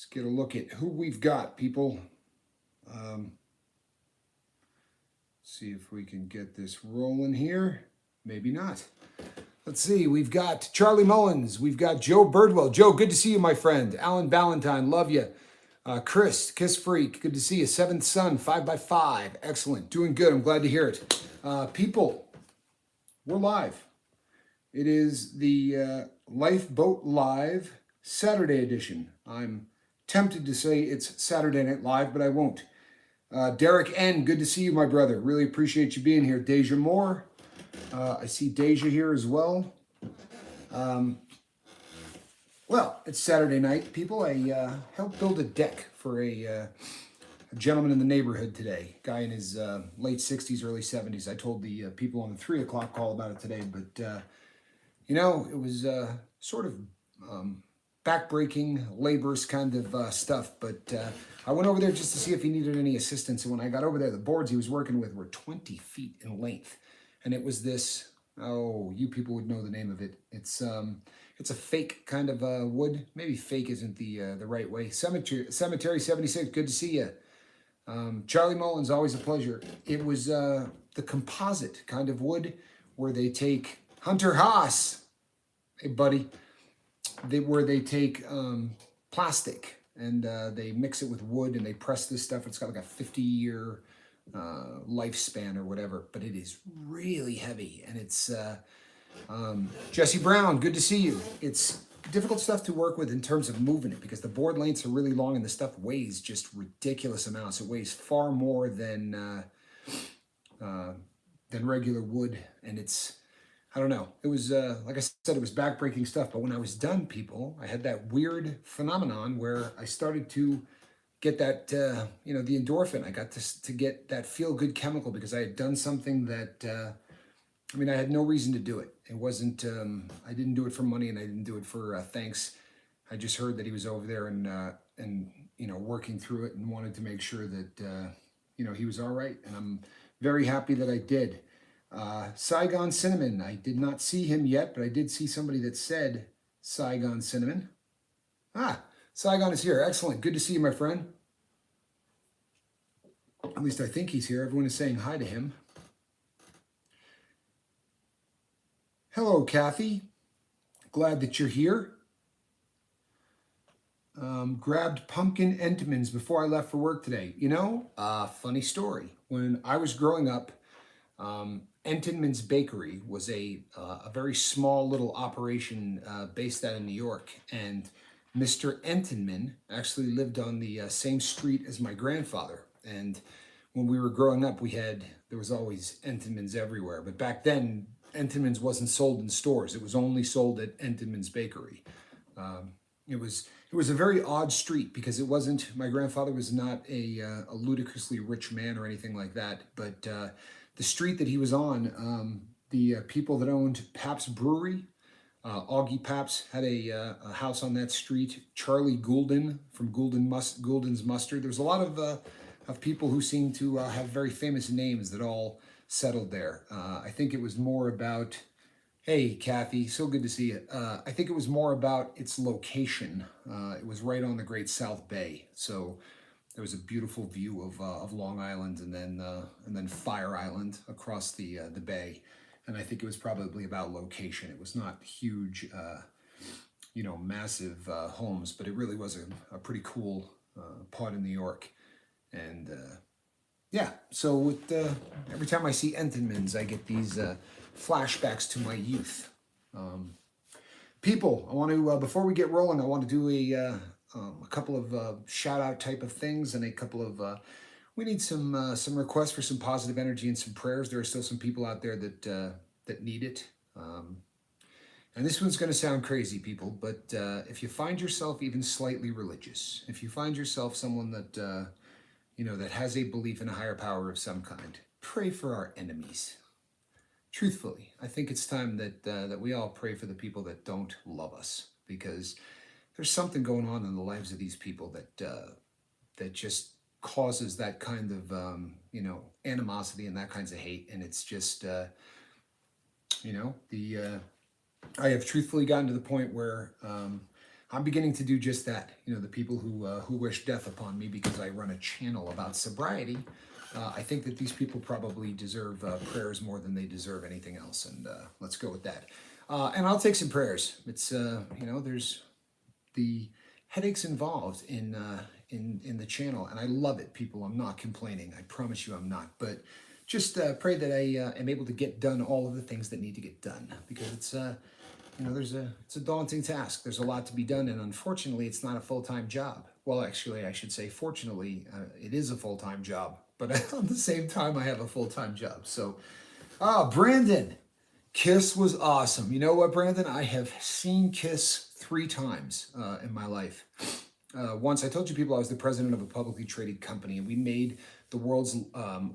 Let's get a look at who we've got, people. See if we can get this rolling here. Maybe not. Let's see. We've got Charlie Mullins. We've got Joe Birdwell. Joe, good to see you, my friend. Alan Ballantyne, love you. Chris, Kiss Freak, good to see you. Seventh Son, 5x5. Excellent. Doing good. I'm glad to hear it. People, we're live. It is the Lifeboat Live Saturday edition. I'm tempted to say it's Saturday Night Live, but I won't. Derek N., good to see you, my brother. Really appreciate you being here. Deja Moore. I see Deja here as well. Well, it's Saturday night, people. I helped build a deck for a gentleman in the neighborhood today. Guy in his late 60s, early 70s. I told the people on the 3 o'clock call about it today, but you know, it was sort of backbreaking, laborious kind of stuff. But I went over there just to see if he needed any assistance. And when I got over there, the boards he was working with were 20 feet in length. And it was this, oh, you people would know the name of it. It's a fake kind of wood. Maybe fake isn't the right way. Cemetery 76, good to see you. Charlie Mullins, always a pleasure. It was the composite kind of wood where they take Hunter Haas, hey buddy, where they take plastic and they mix it with wood and they press this stuff. It's got like a 50-year lifespan or whatever, but it is really heavy. And it's Jesse Brown, good to see you. It's difficult stuff to work with in terms of moving it because the board lengths are really long and the stuff weighs just ridiculous amounts. It weighs far more than regular wood, and it's, I don't know. It was, like I said, it was backbreaking stuff. But when I was done, people, I had that weird phenomenon where I started to get that, you know, the endorphin. I got to get that feel-good chemical because I had done something that, I mean, I had no reason to do it. It wasn't, I didn't do it for money and I didn't do it for thanks. I just heard that he was over there and you know, working through it and wanted to make sure that, you know, he was all right. And I'm very happy that I did. Saigon Cinnamon, I did not see him yet, but I did see somebody that said Saigon Cinnamon. Ah, Saigon is here. Excellent. Good to see you, my friend. At least I think he's here. Everyone is saying hi to him. Hello, Kathy. Glad that you're here. Grabbed pumpkin Entenmann's before I left for work today. You know, funny story. When I was growing up, Entenmann's Bakery was a very small little operation based out in New York. And Mr. Entenmann actually lived on the same street as my grandfather. And when we were growing up, there was always Entenmann's everywhere. But back then, Entenmann's wasn't sold in stores. It was only sold at Entenmann's Bakery. It was a very odd street because it wasn't, my grandfather was not a ludicrously rich man or anything like that. But the street that he was on, the people that owned Pabst Brewery, Augie Pabst had a house on that street. Charlie Goulden from Goulden's Mustard. There was a lot of people who seemed to have very famous names that all settled there. I think it was more about, hey, Kathy, so good to see you. I think it was more about its location. It was right on the Great South Bay. So there was a beautiful view of Long Island and then Fire Island across the bay. And I think it was probably about location. It was not huge, you know, massive homes, but it really was a pretty cool part of New York. And yeah, so with every time I see Entenmann's, I get these flashbacks to my youth. People, I want to before we get rolling, I want to do a couple of shout out type of things and a couple of we need some requests for some positive energy and some prayers. There are still some people out there that need it. And this one's going to sound crazy, people, but if you find yourself even slightly religious, if you find yourself someone that you know, that has a belief in a higher power of some kind, pray for our enemies. Truthfully, I think it's time that we all pray for the people that don't love us, because there's something going on in the lives of these people that just causes that kind of you know, animosity and that kinds of hate. And it's just you know, I have truthfully gotten to the point where I'm beginning to do just that. You know, the people who wish death upon me because I run a channel about sobriety, I think that these people probably deserve prayers more than they deserve anything else, and let's go with that. And I'll take some prayers. It's you know, there's the headaches involved in the channel, and I love it, people. I'm not complaining. I promise you, I'm not. But just pray that I am able to get done all of the things that need to get done, because it's you know, it's a daunting task. There's a lot to be done, and unfortunately, it's not a full-time job. Well, actually, I should say, fortunately, it is a full-time job. But at the same time, I have a full-time job. So, Brandon, Kiss was awesome. You know what, Brandon? I have seen Kiss 3 times in my life. Once, I told you people I was the president of a publicly traded company, and we made the world's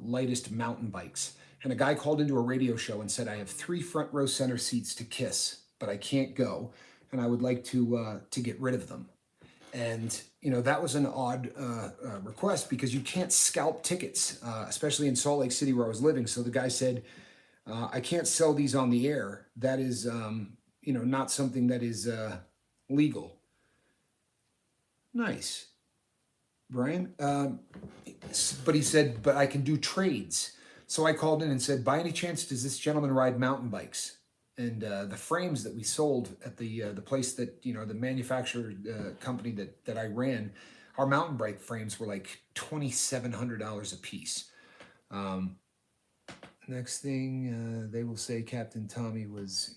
lightest mountain bikes. And a guy called into a radio show and said, I have 3 front row center seats to Kiss, but I can't go, and I would like to get rid of them. And, you know, that was an odd request, because you can't scalp tickets, especially in Salt Lake City where I was living. So the guy said, I can't sell these on the air. That is, you know, not something that is legal. Nice, Brian. But he said, but I can do trades. So I called in and said, by any chance, does this gentleman ride mountain bikes? And the frames that we sold at the place that, you know, the manufacturer company that I ran, our mountain bike frames were like $2,700 a piece. Next thing, they will say Captain Tommy was,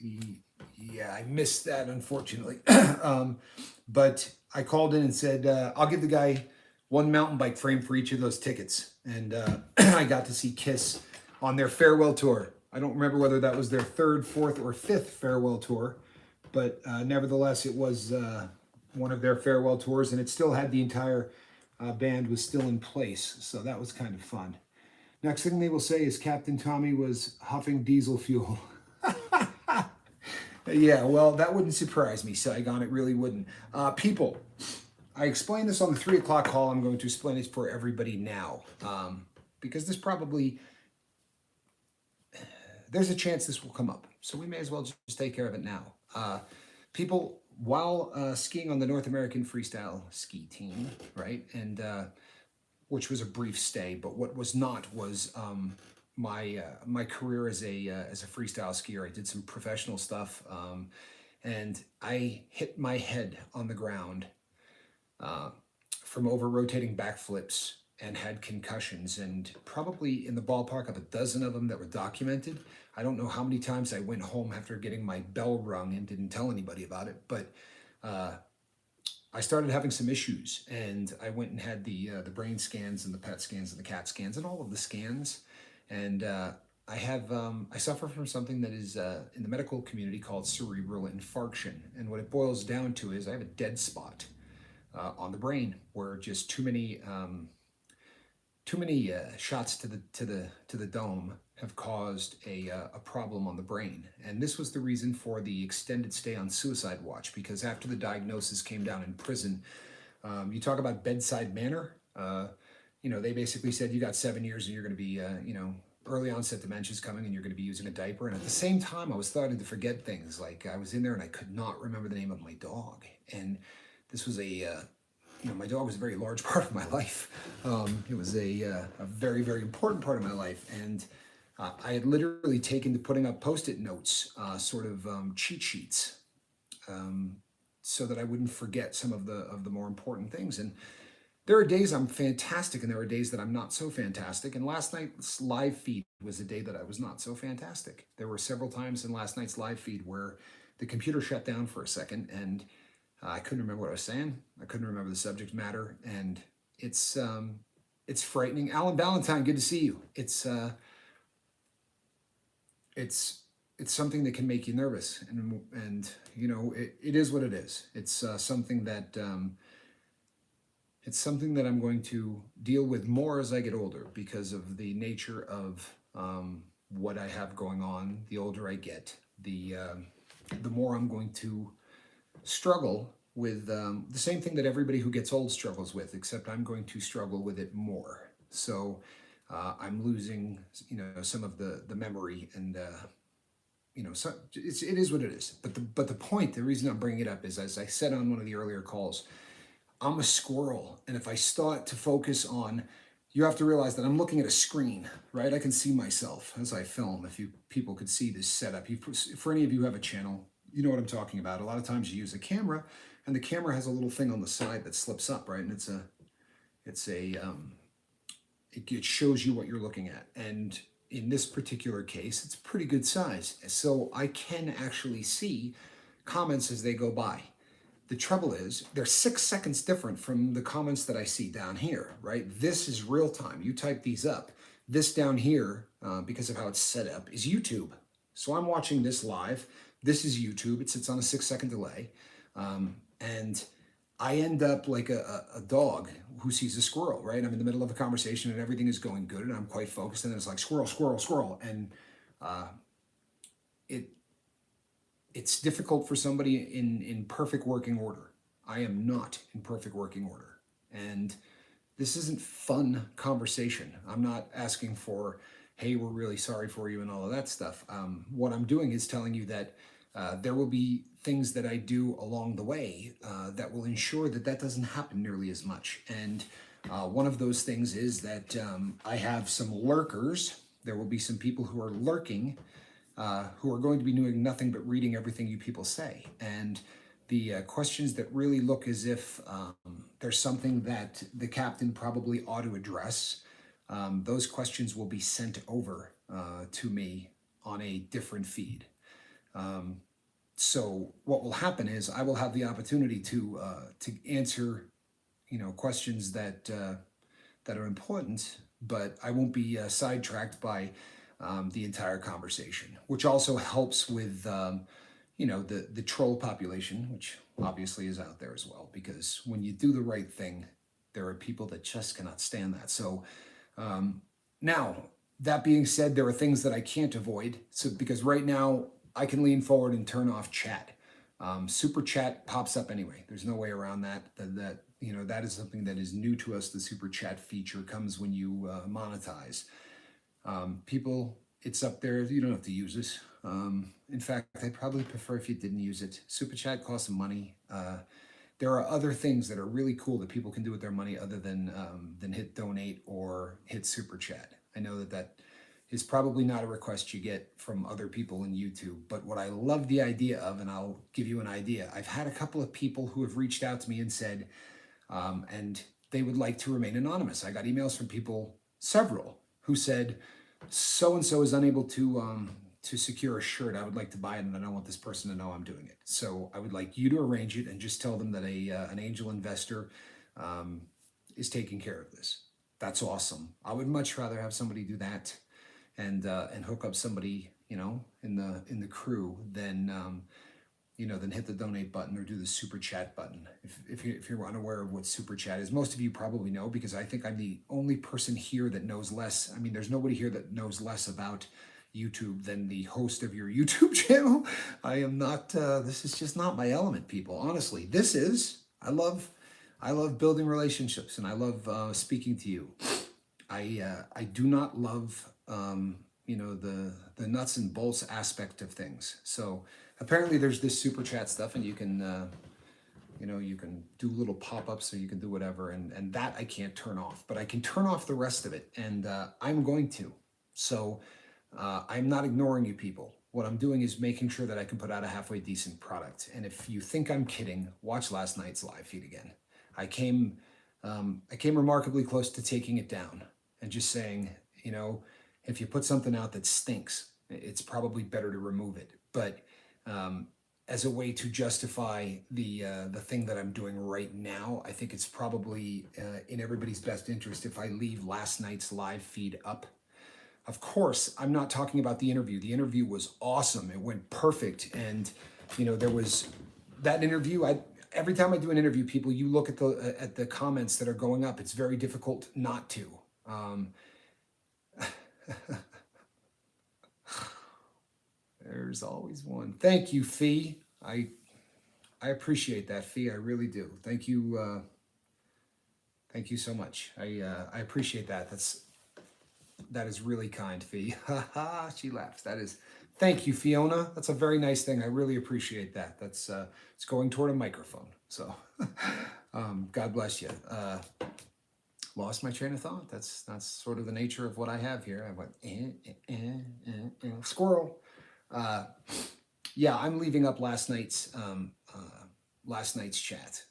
yeah, I missed that, unfortunately. But I called in and said, I'll give the guy 1 mountain bike frame for each of those tickets. And I got to see Kiss on their farewell tour. I don't remember whether that was their 3rd, 4th, or 5th farewell tour, but nevertheless, it was one of their farewell tours, and it still had the entire band was still in place, so that was kind of fun. Next thing they will say is Captain Tommy was huffing diesel fuel. Yeah, well, that wouldn't surprise me, Saigon. It really wouldn't. People, I explained this on the 3 o'clock call. I'm going to explain it for everybody now, because this probably, there's a chance this will come up. So we may as well just take care of it now. People, while skiing on the North American Freestyle Ski Team, right, and which was a brief stay, but what was not was my career as a freestyle skier. I did some professional stuff, and I hit my head on the ground from over rotating backflips, and had concussions, and probably in the ballpark of 12 of them that were documented. I don't know how many times I went home after getting my bell rung and didn't tell anybody about it, but I started having some issues, and I went and had the brain scans and the PET scans and the CAT scans and all of the scans, and I suffer from something that is in the medical community called cerebral infarction, and what it boils down to is I have a dead spot on the brain, where just too many shots to the dome have caused a problem on the brain. And this was the reason for the extended stay on suicide watch, because after the diagnosis came down in prison, you talk about bedside manner, you know, they basically said, you got 7 years and you're going to be, you know, early onset dementia is coming and you're going to be using a diaper. And at the same time, I was starting to forget things. Like, I was in there and I could not remember the name of my dog. And this was you know, my dog was a very large part of my life. It was a very, very important part of my life. And I had literally taken to putting up Post-it notes, sort of cheat sheets, so that I wouldn't forget some of the more important things. And there are days I'm fantastic, and there are days that I'm not so fantastic. And last night's live feed was a day that I was not so fantastic. There were several times in last night's live feed where the computer shut down for a second, and I couldn't remember what I was saying. I couldn't remember the subject matter, and it's frightening. Alan Ballantyne, good to see you. It's something that can make you nervous, and you know, it is what it is. It's something that I'm going to deal with more as I get older, because of the nature of what I have going on. The older I get, the more I'm going to struggle with the same thing that everybody who gets old struggles with, except I'm going to struggle with it more. So I'm losing, you know, some of the memory and so it is what it is. But the point, the reason I'm bringing it up is, as I said on one of the earlier calls, I'm a squirrel, and if I start to focus on, you have to realize that I'm looking at a screen, right? I can see myself as I film. If you people could see this setup, for any of you who have a channel, you know what I'm talking about. A lot of times you use a camera, and the camera has a little thing on the side that slips up, right? And it shows you what you're looking at. And in this particular case, it's pretty good size. So I can actually see comments as they go by. The trouble is, they're 6 seconds different from the comments that I see down here, right? This is real time. You type these up. This down here, because of how it's set up, is YouTube. So I'm watching this live. This is YouTube. It sits on a 6-second delay. And I end up like a dog who sees a squirrel, right? I'm in the middle of a conversation and everything is going good and I'm quite focused, and then it's like squirrel, squirrel, squirrel. And it's difficult for somebody in perfect working order. I am not in perfect working order. And this isn't fun conversation. I'm not asking for, hey, we're really sorry for you and all of that stuff. What I'm doing is telling you that there will be things that I do along the way that will ensure that that doesn't happen nearly as much. And one of those things is that I have some lurkers. There will be some people who are lurking, who are going to be doing nothing but reading everything you people say. And the questions that really look as if there's something that the captain probably ought to address, those questions will be sent over to me on a different feed. So what will happen is I will have the opportunity to answer, questions that are important, but I won't be sidetracked by the entire conversation, which also helps with the troll population, which obviously is out there as well, because when you do the right thing, there are people that just cannot stand that. So now, that being said, there are things that I can't avoid. So because right now I can lean forward and turn off chat. Super chat pops up anyway. There's no way around that. That is something that is new to us. The super chat feature comes when you monetize. People, it's up there. You don't have to use it. In fact, I'd probably prefer if you didn't use it. Super chat costs some money. There are other things that are really cool that people can do with their money other than hit donate or hit super chat. I know that is probably not a request you get from other people in YouTube, but what I love the idea of, and I'll give you an idea, I've had a couple of people who have reached out to me and said, and they would like to remain anonymous. I got emails from people, several, who said, so-and-so is unable to secure a shirt. I would like to buy it, and I don't want this person to know I'm doing it. So I would like you to arrange it and just tell them that an angel investor is taking care of this. That's awesome. I would much rather have somebody do that and hook up somebody, in the crew than hit the donate button or do the super chat button. If you're unaware of what super chat is, most of you probably know, because I think I'm the only person here that knows less. I mean, there's nobody here that knows less about YouTube than the host of your YouTube channel. I am not, this is just not my element, people. Honestly, I love building relationships, and I love speaking to you. I do not love, the nuts and bolts aspect of things. So apparently there's this super chat stuff, and you can, you can do little pop-ups, or you can do whatever, and that I can't turn off, but I can turn off the rest of it, and I'm going to. So I'm not ignoring you people. What I'm doing is making sure that I can put out a halfway decent product. And if you think I'm kidding, watch last night's live feed again. I came remarkably close to taking it down and just saying, if you put something out that stinks, it's probably better to remove it. But as a way to justify the thing that I'm doing right now, I think it's probably in everybody's best interest if I leave last night's live feed up. Of course, I'm not talking about the interview. The interview was awesome. It went perfect. And, there was that interview. Every time I do an interview, people, you look at the comments that are going up. It's very difficult not to. There's always one. Thank you, Fee. I appreciate that, Fee. I really do. Thank you. Thank you so much. I appreciate that. That is really kind, Fee. She laughs. That is Thank you, Fiona. That's a very nice thing. I really appreciate that. That's it's going toward a microphone. So, God bless you. Lost my train of thought. That's sort of the nature of what I have here. I went squirrel. Uh, yeah, I'm leaving up last night's chat.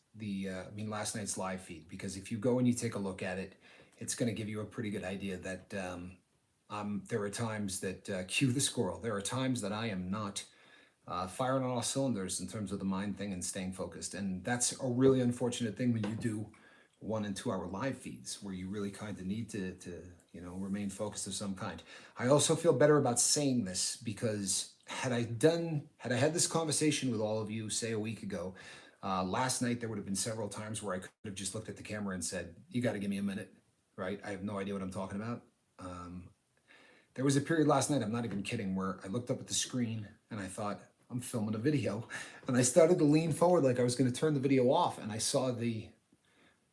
Last night's live feed, because if you go and you take a look at it, it's going to give you a pretty good idea that there are times that cue the squirrel. There are times that I am not firing on all cylinders in terms of the mind thing and staying focused, and that's a really unfortunate thing when you do 1 and 2 hour live feeds where you really kind of need to remain focused of some kind. I also feel better about saying this because had I had this conversation with all of you, say a week ago, last night there would have been several times where I could have just looked at the camera and said, "You got to give me a minute," right? I have no idea what I'm talking about. There was a period last night, I'm not even kidding, where I looked up at the screen and I thought, I'm filming a video, and I started to lean forward like I was going to turn the video off, and I saw the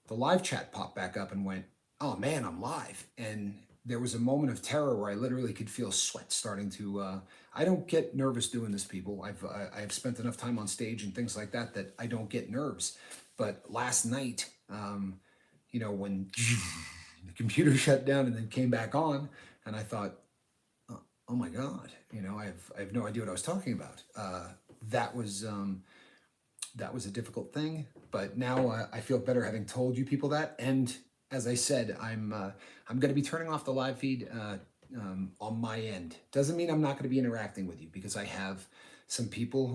live chat pop back up and went, "Oh man, I'm live." And there was a moment of terror where I literally could feel sweat starting to, I don't get nervous doing this, people. I've spent enough time on stage and things like that I don't get nerves. But last night, when the computer shut down and then came back on, and I thought, oh my God, I have no idea what I was talking about. That was a difficult thing, but now I feel better having told you people that. And as I said, I'm going to be turning off the live feed on my end. Doesn't mean I'm not going to be interacting with you, because I have some people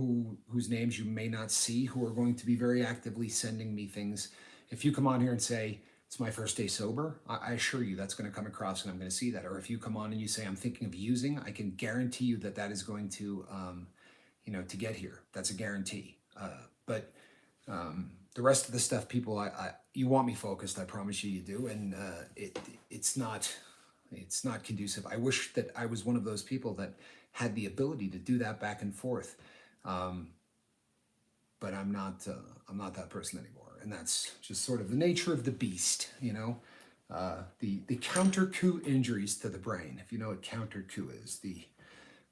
whose names you may not see who are going to be very actively sending me things. If you come on here and say, "It's my first day sober," I assure you that's going to come across and I'm going to see that. Or if you come on and you say, "I'm thinking of using," I can guarantee you that is going to, to get here. That's a guarantee. But the rest of the stuff, people, you want me focused. I promise you do. And it's not conducive. I wish that I was one of those people that had the ability to do that back and forth. But I'm not that person anymore. And that's just sort of the nature of the beast, the counter coup injuries to the brain. If you know what counter coup is,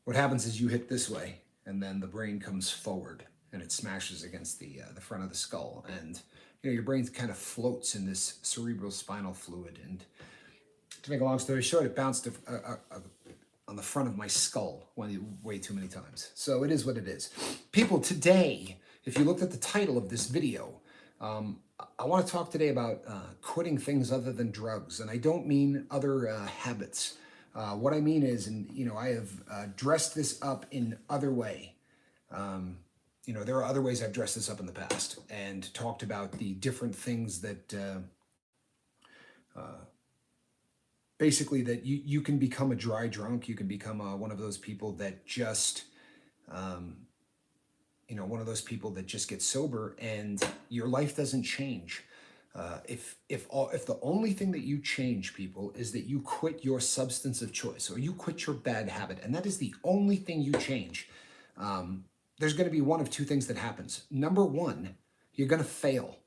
what happens is you hit this way and then the brain comes forward and it smashes against the front of the skull, and your brain kind of floats in this cerebral spinal fluid. And to make a long story short, it bounced on the front of my skull way too many times. So it is what it is. People, today, if you looked at the title of this video, I want to talk today about quitting things other than drugs, and I don't mean other habits. What I mean is, I have dressed this up in other way. There are other ways I've dressed this up in the past and talked about the different things that basically that you can become a dry drunk. You can become one of those people that just, one of those people that just gets sober and your life doesn't change. If the only thing that you change, people, is that you quit your substance of choice or you quit your bad habit, and that is the only thing you change, there's going to be one of two things that happens. Number one, you're going to fail.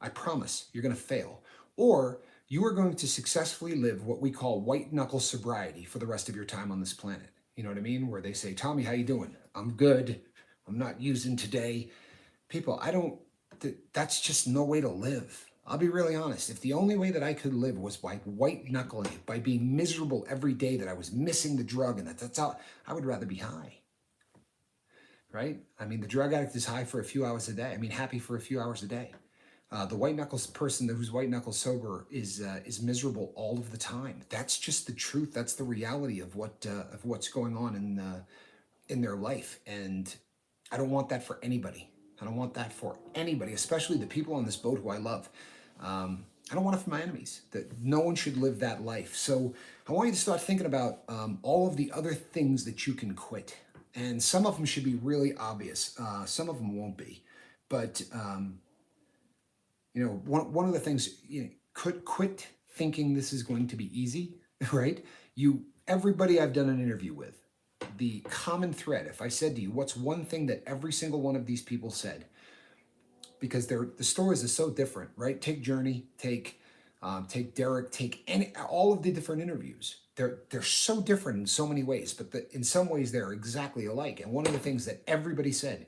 I promise you're going to fail. Or you are going to successfully live what we call white knuckle sobriety for the rest of your time on this planet. You know what I mean? Where they say, "Tommy, how you doing?" "I'm good. I'm not using today." People, that's just no way to live. I'll be really honest. If the only way that I could live was by white knuckling it, by being miserable every day that I was missing the drug, and that's how I would rather be high. Right? I mean, the drug addict is high for a few hours a day. Happy for a few hours a day. The white knuckles person who's white knuckle sober is miserable all of the time. That's just the truth. That's the reality of what's going on in their life. And I don't want that for anybody. I don't want that for anybody, especially the people on this boat who I love. I don't want it for my enemies. That no one should live that life. So I want you to start thinking about all of the other things that you can quit. And some of them should be really obvious. Some of them won't be. But, one of the things, quit thinking this is going to be easy, right? Everybody I've done an interview with, the common thread, if I said to you, what's one thing that every single one of these people said? Because the stories are so different, right? Take Journey, take take Derek, take all of the different interviews. They're so different in so many ways, but in some ways they're exactly alike. And one of the things that everybody said,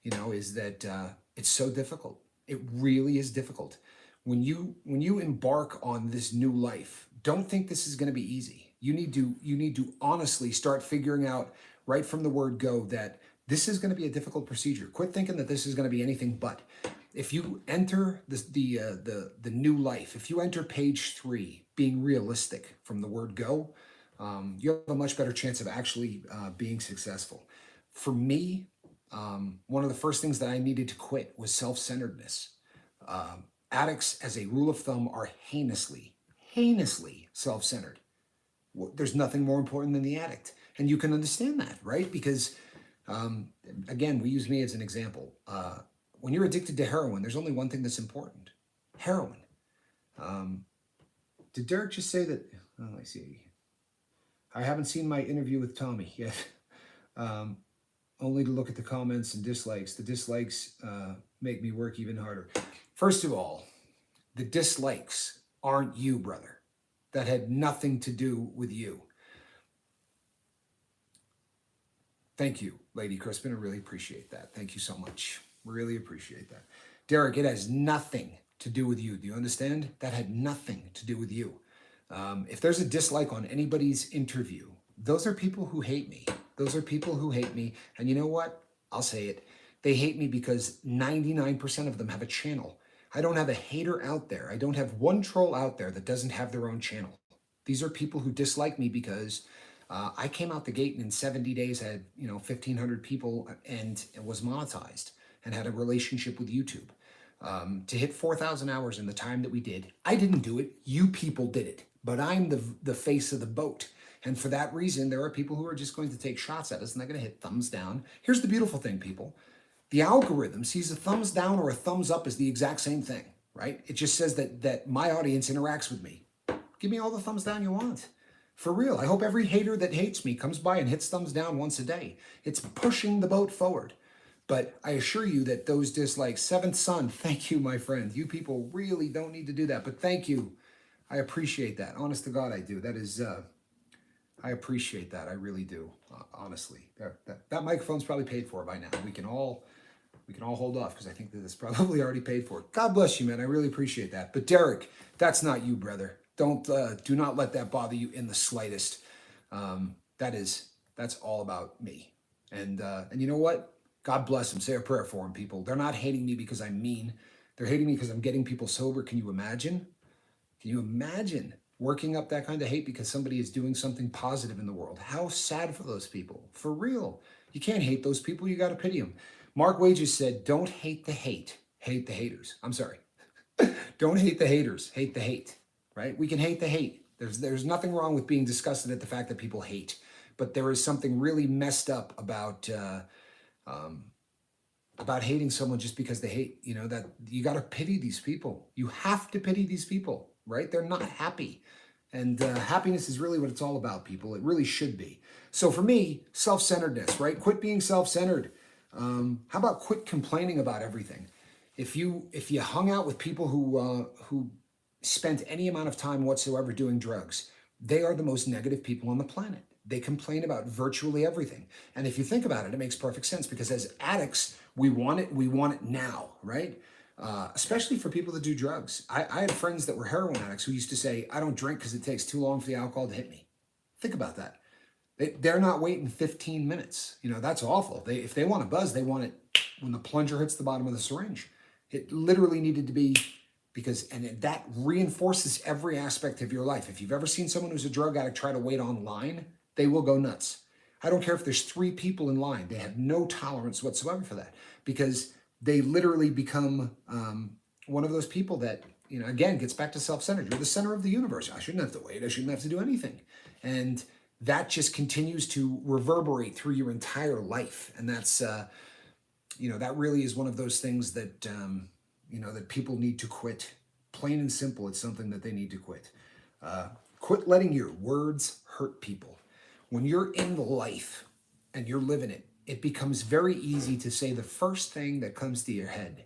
is that it's so difficult. It really is difficult. When you embark on this new life, don't think this is going to be easy. You need to honestly start figuring out right from the word go that this is going to be a difficult procedure. Quit thinking that this is going to be anything but. If you enter the new life, if you enter page 3 being realistic from the word go, you have a much better chance of actually being successful. For me, one of the first things that I needed to quit was self-centeredness. Addicts, as a rule of thumb, are heinously self-centered. There's nothing more important than the addict. And you can understand that, right? Because, again, we use me as an example. When you're addicted to heroin, there's only one thing that's important. Heroin. Did Derek just say that? Oh, I see. I haven't seen my interview with Tommy yet. Only to look at the comments and dislikes. The dislikes make me work even harder. First of all, the dislikes aren't you, brother. That had nothing to do with you. Thank you, Lady Crispin. I really appreciate that. Thank you so much. Really appreciate that. Derek, it has nothing to do with you. Do you understand? That had nothing to do with you. If there's a dislike on anybody's interview, those are people who hate me. Those are people who hate me. And you know what? I'll say it. They hate me because 99% of them have a channel. I don't have a hater out there. I don't have one troll out there that doesn't have their own channel. These are people who dislike me because I came out the gate and in 70 days had 1,500 people and was monetized and had a relationship with YouTube. To hit 4,000 hours in the time that we did, I didn't do it. You people did it. But I'm the face of the boat. And for that reason, there are people who are just going to take shots at us and they're going to hit thumbs down. Here's the beautiful thing, people. The algorithm sees a thumbs down or a thumbs up as the exact same thing, right? It just says that my audience interacts with me. Give me all the thumbs down you want. For real. I hope every hater that hates me comes by and hits thumbs down once a day. It's pushing the boat forward. But I assure you that those dislikes, Seventh Son, thank you, my friend. You people really don't need to do that, but thank you. I appreciate that. Honest to God, I do. That is, I appreciate that. I really do, honestly. That microphone's probably paid for by now. We can all hold off because I think that it's probably already paid for. God bless you, man. I really appreciate that. But Derek, that's not you, brother. Do not let that bother you in the slightest. That's all about me. And you know what? God bless them. Say a prayer for them, people. They're not hating me because I'm mean. They're hating me because I'm getting people sober. Can you imagine? Can you imagine working up that kind of hate because somebody is doing something positive in the world? How sad for those people. For real. You can't hate those people. You got to pity them. Mark Wages said, don't hate the hate. Hate the haters. I'm sorry. Don't hate the haters. Hate the hate. Right? We can hate the hate. There's nothing wrong with being disgusted at the fact that people hate. But there is something really messed up about hating someone just because they hate. That you got to pity these people. You have to pity these people, right? They're not happy. And happiness is really what it's all about, people. It really should be. So for me, self-centeredness, right? Quit being self-centered. How about quit complaining about everything? If you hung out with people who spent any amount of time whatsoever doing drugs, they are the most negative people on the planet. They complain about virtually everything. And if you think about it, it makes perfect sense because as addicts, we want it now, right? Especially for people that do drugs. I had friends that were heroin addicts who used to say, I don't drink because it takes too long for the alcohol to hit me. Think about that. They're not waiting 15 minutes. That's awful. If they want a buzz, they want it when the plunger hits the bottom of the syringe. It literally needed to be and that reinforces every aspect of your life. If you've ever seen someone who's a drug addict try to wait online, they will go nuts. I don't care if there's 3 people in line. They have no tolerance whatsoever for that because they literally become one of those people that, again, gets back to self-centered. You're the center of the universe. I shouldn't have to wait. I shouldn't have to do anything. And that just continues to reverberate through your entire life. And that's, that really is one of those things that, that people need to quit. Plain and simple, it's something that they need to quit. Quit letting your words hurt people. When you're in the life and you're living it, it becomes very easy to say the first thing that comes to your head.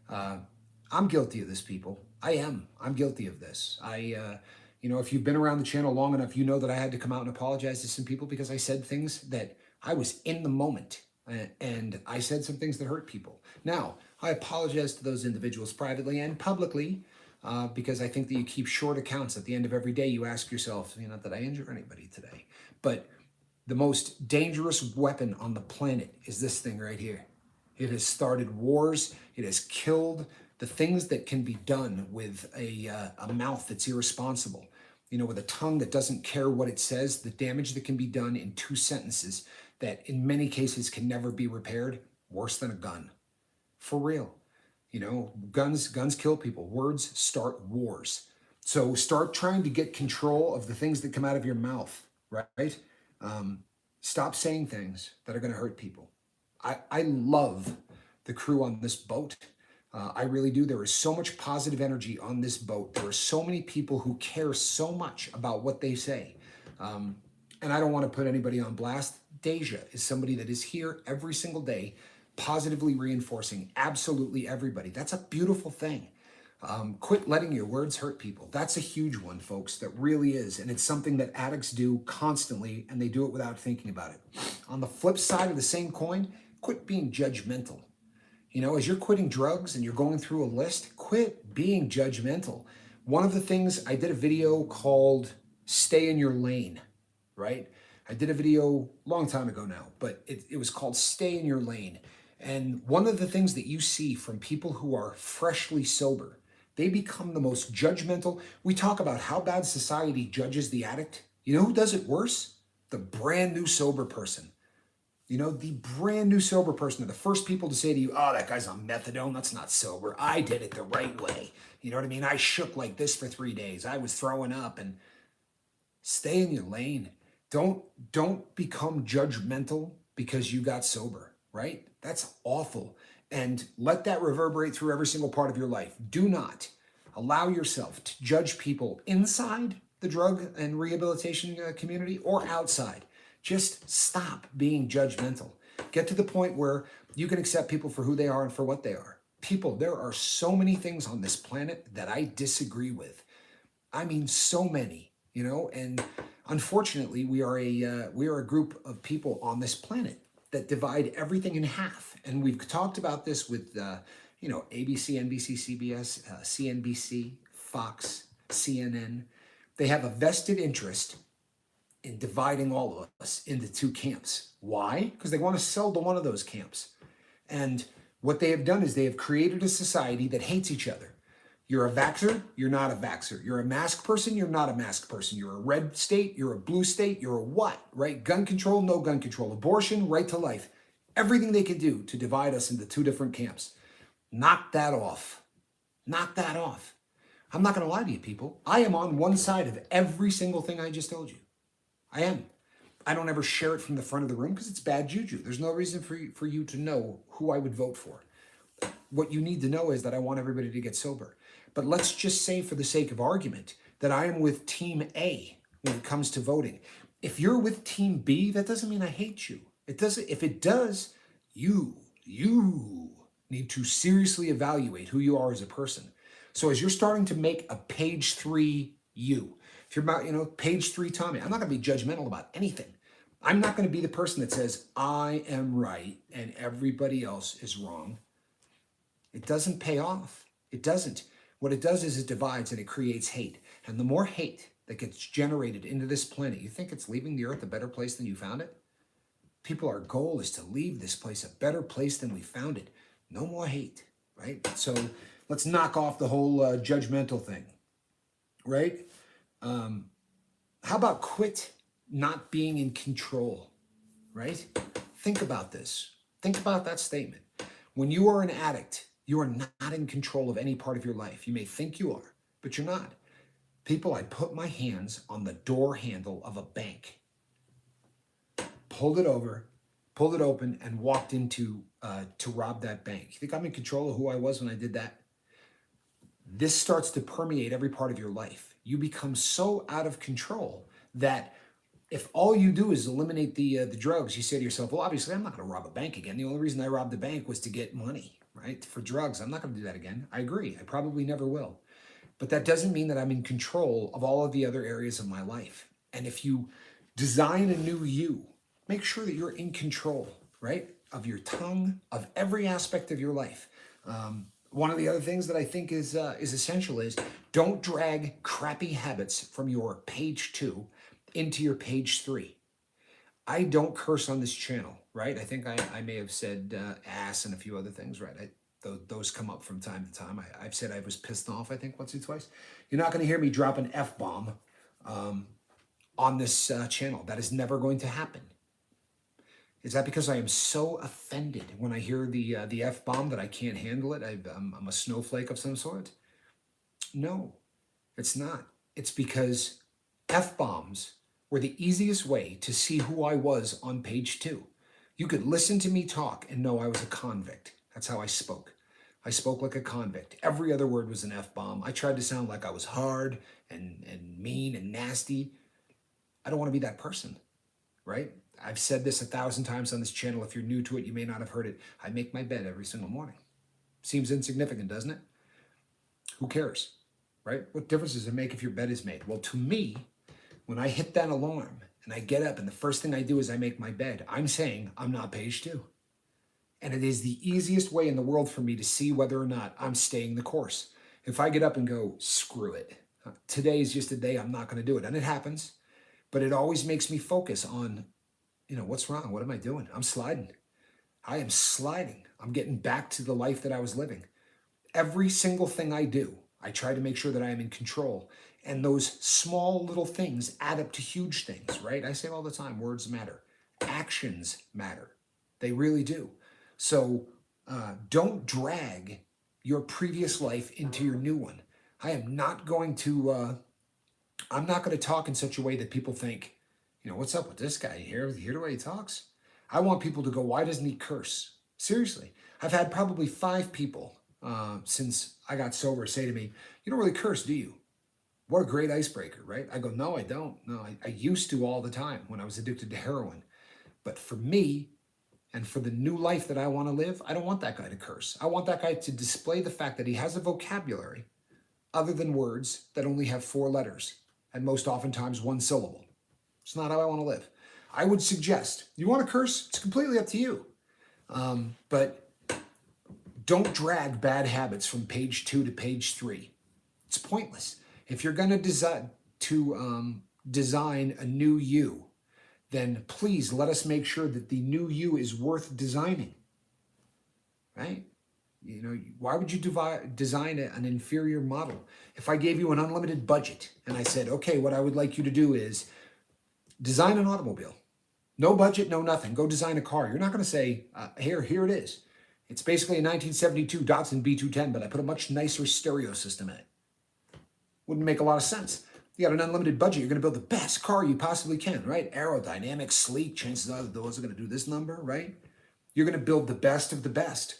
I'm guilty of this, people. I am. I'm guilty of this. If you've been around the channel long enough, you know that I had to come out and apologize to some people because I said things that I was in the moment, and I said some things that hurt people. Now, I apologize to those individuals privately and publicly because I think that you keep short accounts. At the end of every day, you ask yourself, did I injure anybody today? But the most dangerous weapon on the planet is this thing right here. It has started wars. It has killed the things that can be done with a mouth that's irresponsible, with a tongue that doesn't care what it says, the damage that can be done in 2 sentences that in many cases can never be repaired, worse than a gun. For real. Guns kill people. Words start wars. So start trying to get control of the things that come out of your mouth, right? Stop saying things that are going to hurt people. I love the crew on this boat. I really do. There is so much positive energy on this boat. There are so many people who care so much about what they say. And I don't want to put anybody on blast. Deja is somebody that is here every single day, positively reinforcing absolutely everybody. That's a beautiful thing. Quit letting your words hurt people. That's a huge one, folks. That really is. And it's something that addicts do constantly, and they do it without thinking about it. On the flip side of the same coin, quit being judgmental. As you're quitting drugs and you're going through a list, quit being judgmental. One of the things, I did a video called Stay in Your Lane, right? I did a video a long time ago now, but it was called Stay in Your Lane. And one of the things that you see from people who are freshly sober, they become the most judgmental. We talk about how bad society judges the addict. You know who does it worse? The brand new sober person. The brand new sober person are the first people to say to you, oh, that guy's on methadone. That's not sober. I did it the right way. You know what I mean? I shook like this for 3 days. I was throwing up. And stay in your lane. Don't become judgmental because you got sober, right? That's awful. And let that reverberate through every single part of your life. Do not allow yourself to judge people inside the drug and rehabilitation community or outside. Just stop being judgmental. Get to the point where you can accept people for who they are and for what they are. People, there are so many things on this planet that I disagree with. I mean, so many, and unfortunately, we are a group of people on this planet that divide everything in half. And we've talked about this with, ABC, NBC, CBS, CNBC, Fox, CNN. They have a vested interest in dividing all of us into 2 camps. Why? Because they want to sell to one of those camps. And what they have done is they have created a society that hates each other. You're a vaxxer, you're not a vaxxer. You're a mask person, you're not a mask person. You're a red state, you're a blue state, you're a what, right? Gun control, no gun control. Abortion, right to life. Everything they can do to divide us into 2 different camps. Knock that off. Knock that off. I'm not going to lie to you, people. I am on one side of every single thing I just told you. I am. I don't ever share it from the front of the room because it's bad juju. There's no reason for you to know who I would vote for. What you need to know is that I want everybody to get sober. But let's just say, for the sake of argument, that I am with Team A when it comes to voting. If you're with Team B, that doesn't mean I hate you. It doesn't. If it does, you need to seriously evaluate who you are as a person. So as you're starting to make a page 3 you, if you're about, page 3 Tommy, I'm not going to be judgmental about anything. I'm not going to be the person that says, I am right and everybody else is wrong. It doesn't pay off. It doesn't. What it does is it divides and it creates hate. And the more hate that gets generated into this planet, you think it's leaving the earth a better place than you found it? People, our goal is to leave this place a better place than we found it. No more hate, right? So let's knock off the whole judgmental thing, right? How about quit not being in control, right? Think about this. Think about that statement. When you are an addict, you are not in control of any part of your life. You may think you are, but you're not. People, I put my hands on the door handle of a bank, pulled it over, pulled it open, and walked into to rob that bank. You think I'm in control of who I was when I did that? This starts to permeate every part of your life. You become so out of control that if all you do is eliminate the drugs, you say to yourself, well, obviously, I'm not going to rob a bank again. The only reason I robbed the bank was to get money, right, for drugs. I'm not going to do that again. I agree. I probably never will. but that doesn't mean that I'm in control of all of the other areas of my life. And if you design a new you, make sure that you're in control, right? Of your tongue, of every aspect of your life. One of the other things that I think is essential is don't drag crappy habits from your page 2 into your page 3. I don't curse on this channel, right? I think I may have said ass and a few other things, right? Those come up from time to time. I've said I was pissed off, I think, once or twice. You're not going to hear me drop an F-bomb on this channel. That is never going to happen. Is that because I am so offended when I hear the F-bomb that I can't handle it? I'm a snowflake of some sort? No, it's not. It's because F-bombs were the easiest way to see who I was on page 2. You could listen to me talk and know I was a convict. That's how I spoke. I spoke like a convict. Every other word was an F-bomb. I tried to sound like I was hard and mean and nasty. I don't want to be that person, right? I've said this 1,000 times on this channel. If you're new to it, you may not have heard it. I make my bed every single morning. Seems insignificant, doesn't it? Who cares, right? What difference does it make if your bed is made? Well, to me, when I hit that alarm and I get up and the first thing I do is I make my bed, I'm saying I'm not page 2. And it is the easiest way in the world for me to see whether or not I'm staying the course. If I get up and go, screw it, today is just a day I'm not going to do it. And it happens, but it always makes me focus on, what's wrong? What am I doing? I'm sliding. I am sliding. I'm getting back to the life that I was living. Every single thing I do, I try to make sure that I am in control. And those small little things add up to huge things, right? I say all the time, words matter. Actions matter. They really do. So don't drag your previous life into your new one. I'm not going to talk in such a way that people think, what's up with this guy? You hear the way he talks? I want people to go, why doesn't he curse? Seriously. I've had probably 5 people since I got sober say to me, you don't really curse, do you? What a great icebreaker, right? I go, no, I don't. No, I used to all the time when I was addicted to heroin. But for me, and for the new life that I want to live, I don't want that guy to curse. I want that guy to display the fact that he has a vocabulary other than words that only have 4 letters and most oftentimes 1 syllable. It's not how I want to live. I would suggest, you want to curse? It's completely up to you. But don't drag bad habits from page 2 to page 3. It's pointless. If you're going to design a new you, then please let us make sure that the new you is worth designing, right? Why would you design an inferior model? If I gave you an unlimited budget and I said, okay, what I would like you to do is design an automobile. No budget, no nothing. Go design a car. You're not going to say, here it is. It's basically a 1972 Datsun B210, but I put a much nicer stereo system in it. Wouldn't make a lot of sense. You got an unlimited budget, you're going to build the best car you possibly can, right? Aerodynamic, sleek, chances are that those are going to do this number, right? You're going to build the best of the best.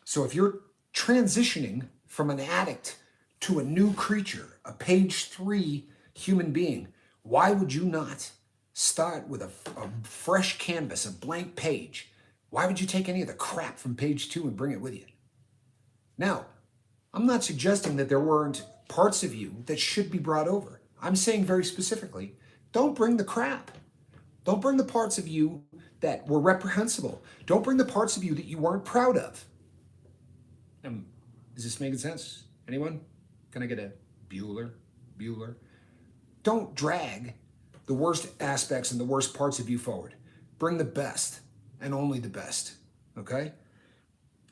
So if you're transitioning from an addict to a new creature, a page 3 human being, why would you not start with a fresh canvas, a blank page? Why would you take any of the crap from page 2 and bring it with you? Now, I'm not suggesting that there weren't parts of you that should be brought over. I'm saying very specifically, don't bring the crap. Don't bring the parts of you that were reprehensible. Don't bring the parts of you that you weren't proud of. Is this making sense? Anyone? Can I get a Bueller? Don't drag the worst aspects and the worst parts of you forward. Bring the best and only the best, okay?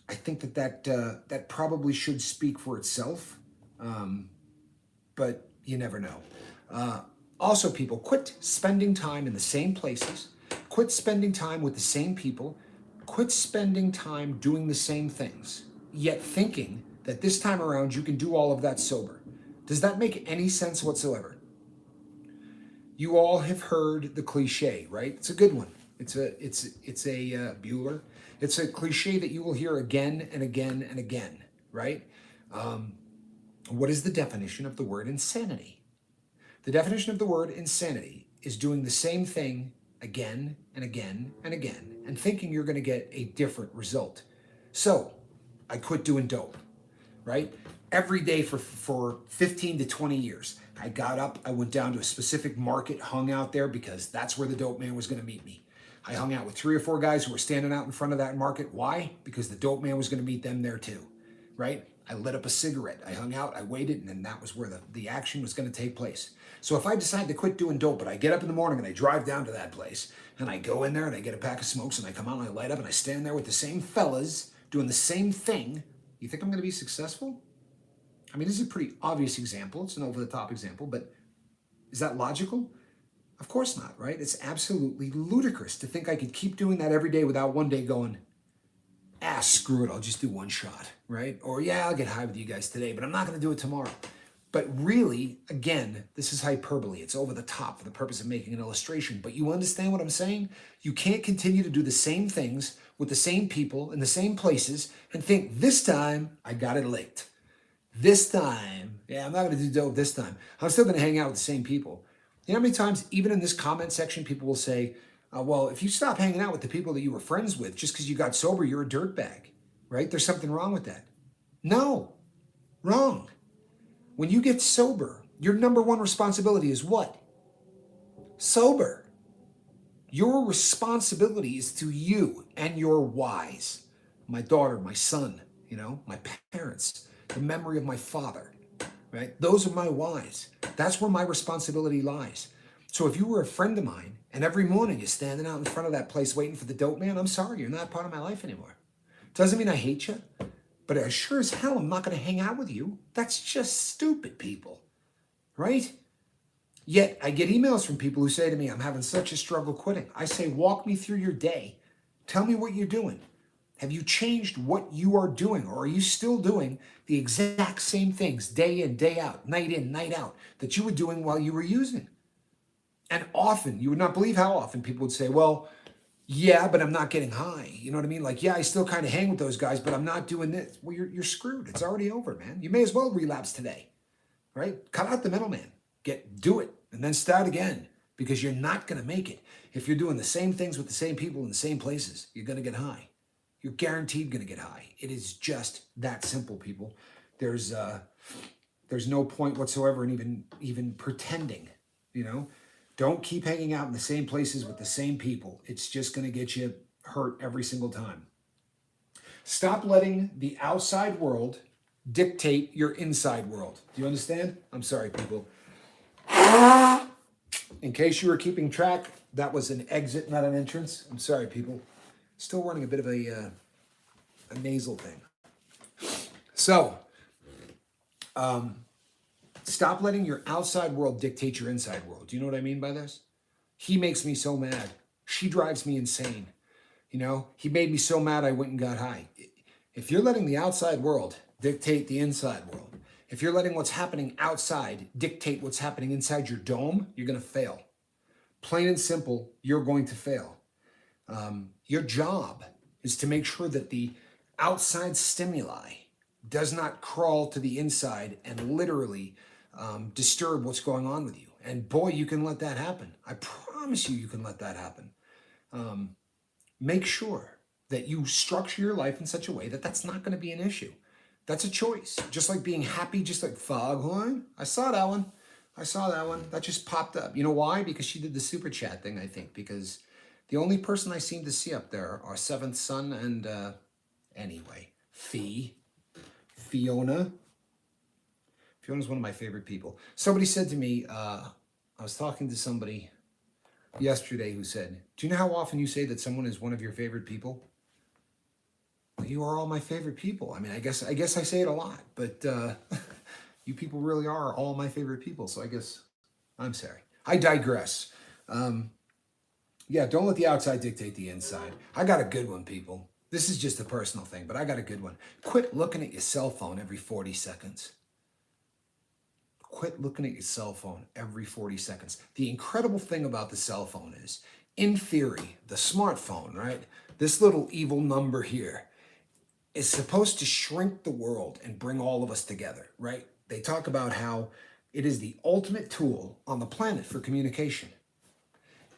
I think that probably should speak for itself, but you never know. Also, people, quit spending time in the same places. Quit spending time with the same people. Quit spending time doing the same things, yet thinking that this time around you can do all of that sober. Does that make any sense whatsoever? You all have heard the cliche, right? It's a good one. It's a Bueller. It's a cliche that you will hear again and again and again, right? What is the definition of the word insanity? The definition of the word insanity is doing the same thing again and again and again and thinking you're going to get a different result. So I quit doing dope, right? every day for 15 to 20 years. I got up, I went down to a specific market, hung out there because that's where the dope man was going to meet me. I hung out with 3 or 4 guys who were standing out in front of that market. Why? Because the dope man was going to meet them there too, right? I lit up a cigarette. I hung out, I waited, and then that was where the action was going to take place. So if I decide to quit doing dope, but I get up in the morning and I drive down to that place, and I go in there and I get a pack of smokes and I come out and I light up and I stand there with the same fellas doing the same thing, you think I'm going to be successful? I mean, this is a pretty obvious example. It's an over-the-top example, but is that logical? Of course not, right? It's absolutely ludicrous to think I could keep doing that every day without one day going, screw it, I'll just do one shot, right? Or yeah, I'll get high with you guys today, but I'm not going to do it tomorrow. But really, again, this is hyperbole. It's over the top for the purpose of making an illustration. But you understand what I'm saying? You can't continue to do the same things with the same people in the same places and think, this time I got it licked. This time, yeah, I'm not going to do dope this time. I'm still going to hang out with the same people. You know how many times, even in this comment section, people will say, well, if you stop hanging out with the people that you were friends with just because you got sober, you're a dirtbag, right? There's something wrong with that. No, wrong. When you get sober, your number one responsibility is what? Sober. Your responsibility is to you and your whys. My daughter, my son, my parents, the memory of my father, right? Those are my whys. That's where my responsibility lies. So if you were a friend of mine and every morning you're standing out in front of that place waiting for the dope man, I'm sorry, you're not part of my life anymore. Doesn't mean I hate you, but as sure as hell I'm not going to hang out with you. That's just stupid, people, right? Yet I get emails from people who say to me, I'm having such a struggle quitting. I say, walk me through your day. Tell me what you're doing. Have you changed what you are doing, or are you still doing the exact same things day in, day out, night in, night out that you were doing while you were using? And often, you would not believe how often people would say, well, yeah, but I'm not getting high. You know what I mean? Like, yeah, I still kind of hang with those guys, but I'm not doing this. Well, you're screwed. It's already over, man. You may as well relapse today, right? Cut out the middleman. Do it, and then start again, because you're not going to make it. If you're doing the same things with the same people in the same places, you're going to get high. You're guaranteed going to get high. It is just that simple, people. There's no point whatsoever in even pretending, Don't keep hanging out in the same places with the same people. It's just going to get you hurt every single time. Stop letting the outside world dictate your inside world. Do you understand? I'm sorry, people. In case you were keeping track, that was an exit, not an entrance. I'm sorry, people. Still running a bit of a nasal thing. So, stop letting your outside world dictate your inside world. Do you know what I mean by this? He makes me so mad. She drives me insane. He made me so mad I went and got high. If you're letting the outside world dictate the inside world, if you're letting what's happening outside dictate what's happening inside your dome, you're going to fail. Plain and simple, you're going to fail. Your job is to make sure that the outside stimuli does not crawl to the inside and literally disturb what's going on with you. And boy, you can let that happen. I promise you can let that happen. Make sure that you structure your life in such a way that that's not going to be an issue. That's a choice. Just like being happy, just like Foghorn. I saw that one. That just popped up. You know why? Because she did the super chat thing, I think. Because the only person I seem to see up there are Seventh Son and, anyway, Fiona. Fiona's one of my favorite people. Somebody said to me, I was talking to somebody yesterday who said, do you know how often you say that someone is one of your favorite people? Well, you are all my favorite people. I mean, I guess I say it a lot, but you people really are all my favorite people. So I guess I'm sorry. I digress. Yeah, don't let the outside dictate the inside. I got a good one, people. This is just a personal thing, but I got a good one. Quit looking at your cell phone every 40 seconds. Quit looking at your cell phone every 40 seconds. The incredible thing about the cell phone is, in theory, the smartphone, right? This little evil number here is supposed to shrink the world and bring all of us together, right? They talk about how it is the ultimate tool on the planet for communication.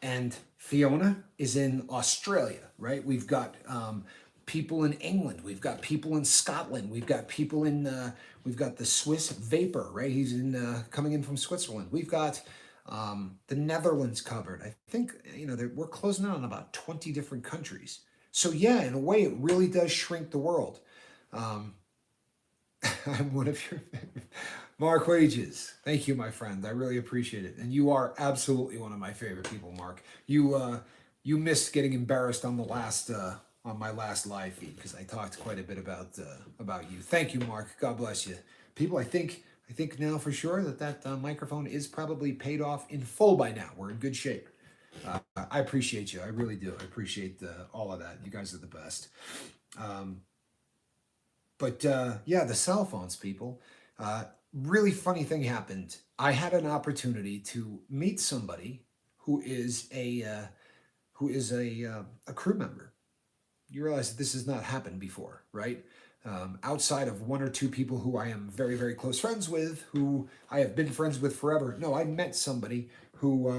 And Fiona is in Australia, right? We've got people in England. We've got people in Scotland. We've got people in, we've got the Swiss Vapor, right? He's in coming in from Switzerland. We've got the Netherlands covered. I think, we're closing in on about 20 different countries. So yeah, in a way, it really does shrink the world. I'm one of your favorite. Mark Wages. Thank you, my friend. I really appreciate it. And you are absolutely one of my favorite people, Mark. You missed getting embarrassed on the last on my last live feed because I talked quite a bit about you. Thank you, Mark. God bless you. People, I think now for sure that microphone is probably paid off in full by now. We're in good shape. I appreciate you. I really do. I appreciate all of that. You guys are the best. But yeah, the cell phones, people. Really funny thing happened. I had an opportunity to meet somebody who is a crew member. You realize that this has not happened before, right? Outside of one or two people who I am very, very close friends with, who I have been friends with forever. No, I met somebody who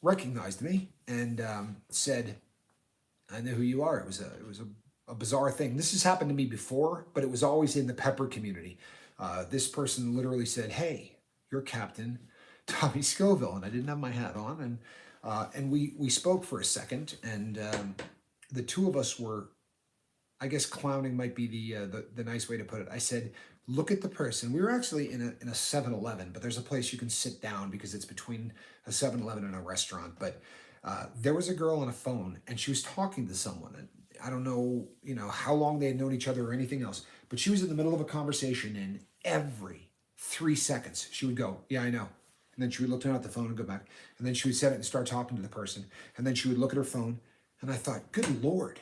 recognized me and said, "I know who you are." It was a bizarre thing. This has happened to me before, but it was always in the pepper community. This person literally said, "Hey, you're Captain Tommy Scoville," and I didn't have my hat on, and we spoke for a second, and the two of us were, I guess, clowning might be the nice way to put it. I said, "Look at the person." We were actually in a 7-Eleven, but there's a place you can sit down because it's between a 7-Eleven and a restaurant. But there was a girl on a phone, and she was talking to someone, and I don't know, how long they had known each other or anything else, but she was in the middle of a conversation, and every 3 seconds she would go, "Yeah, I know." And then she would look down at the phone and go back. And then she would set it and start talking to the person. And then she would look at her phone. And I thought, good Lord,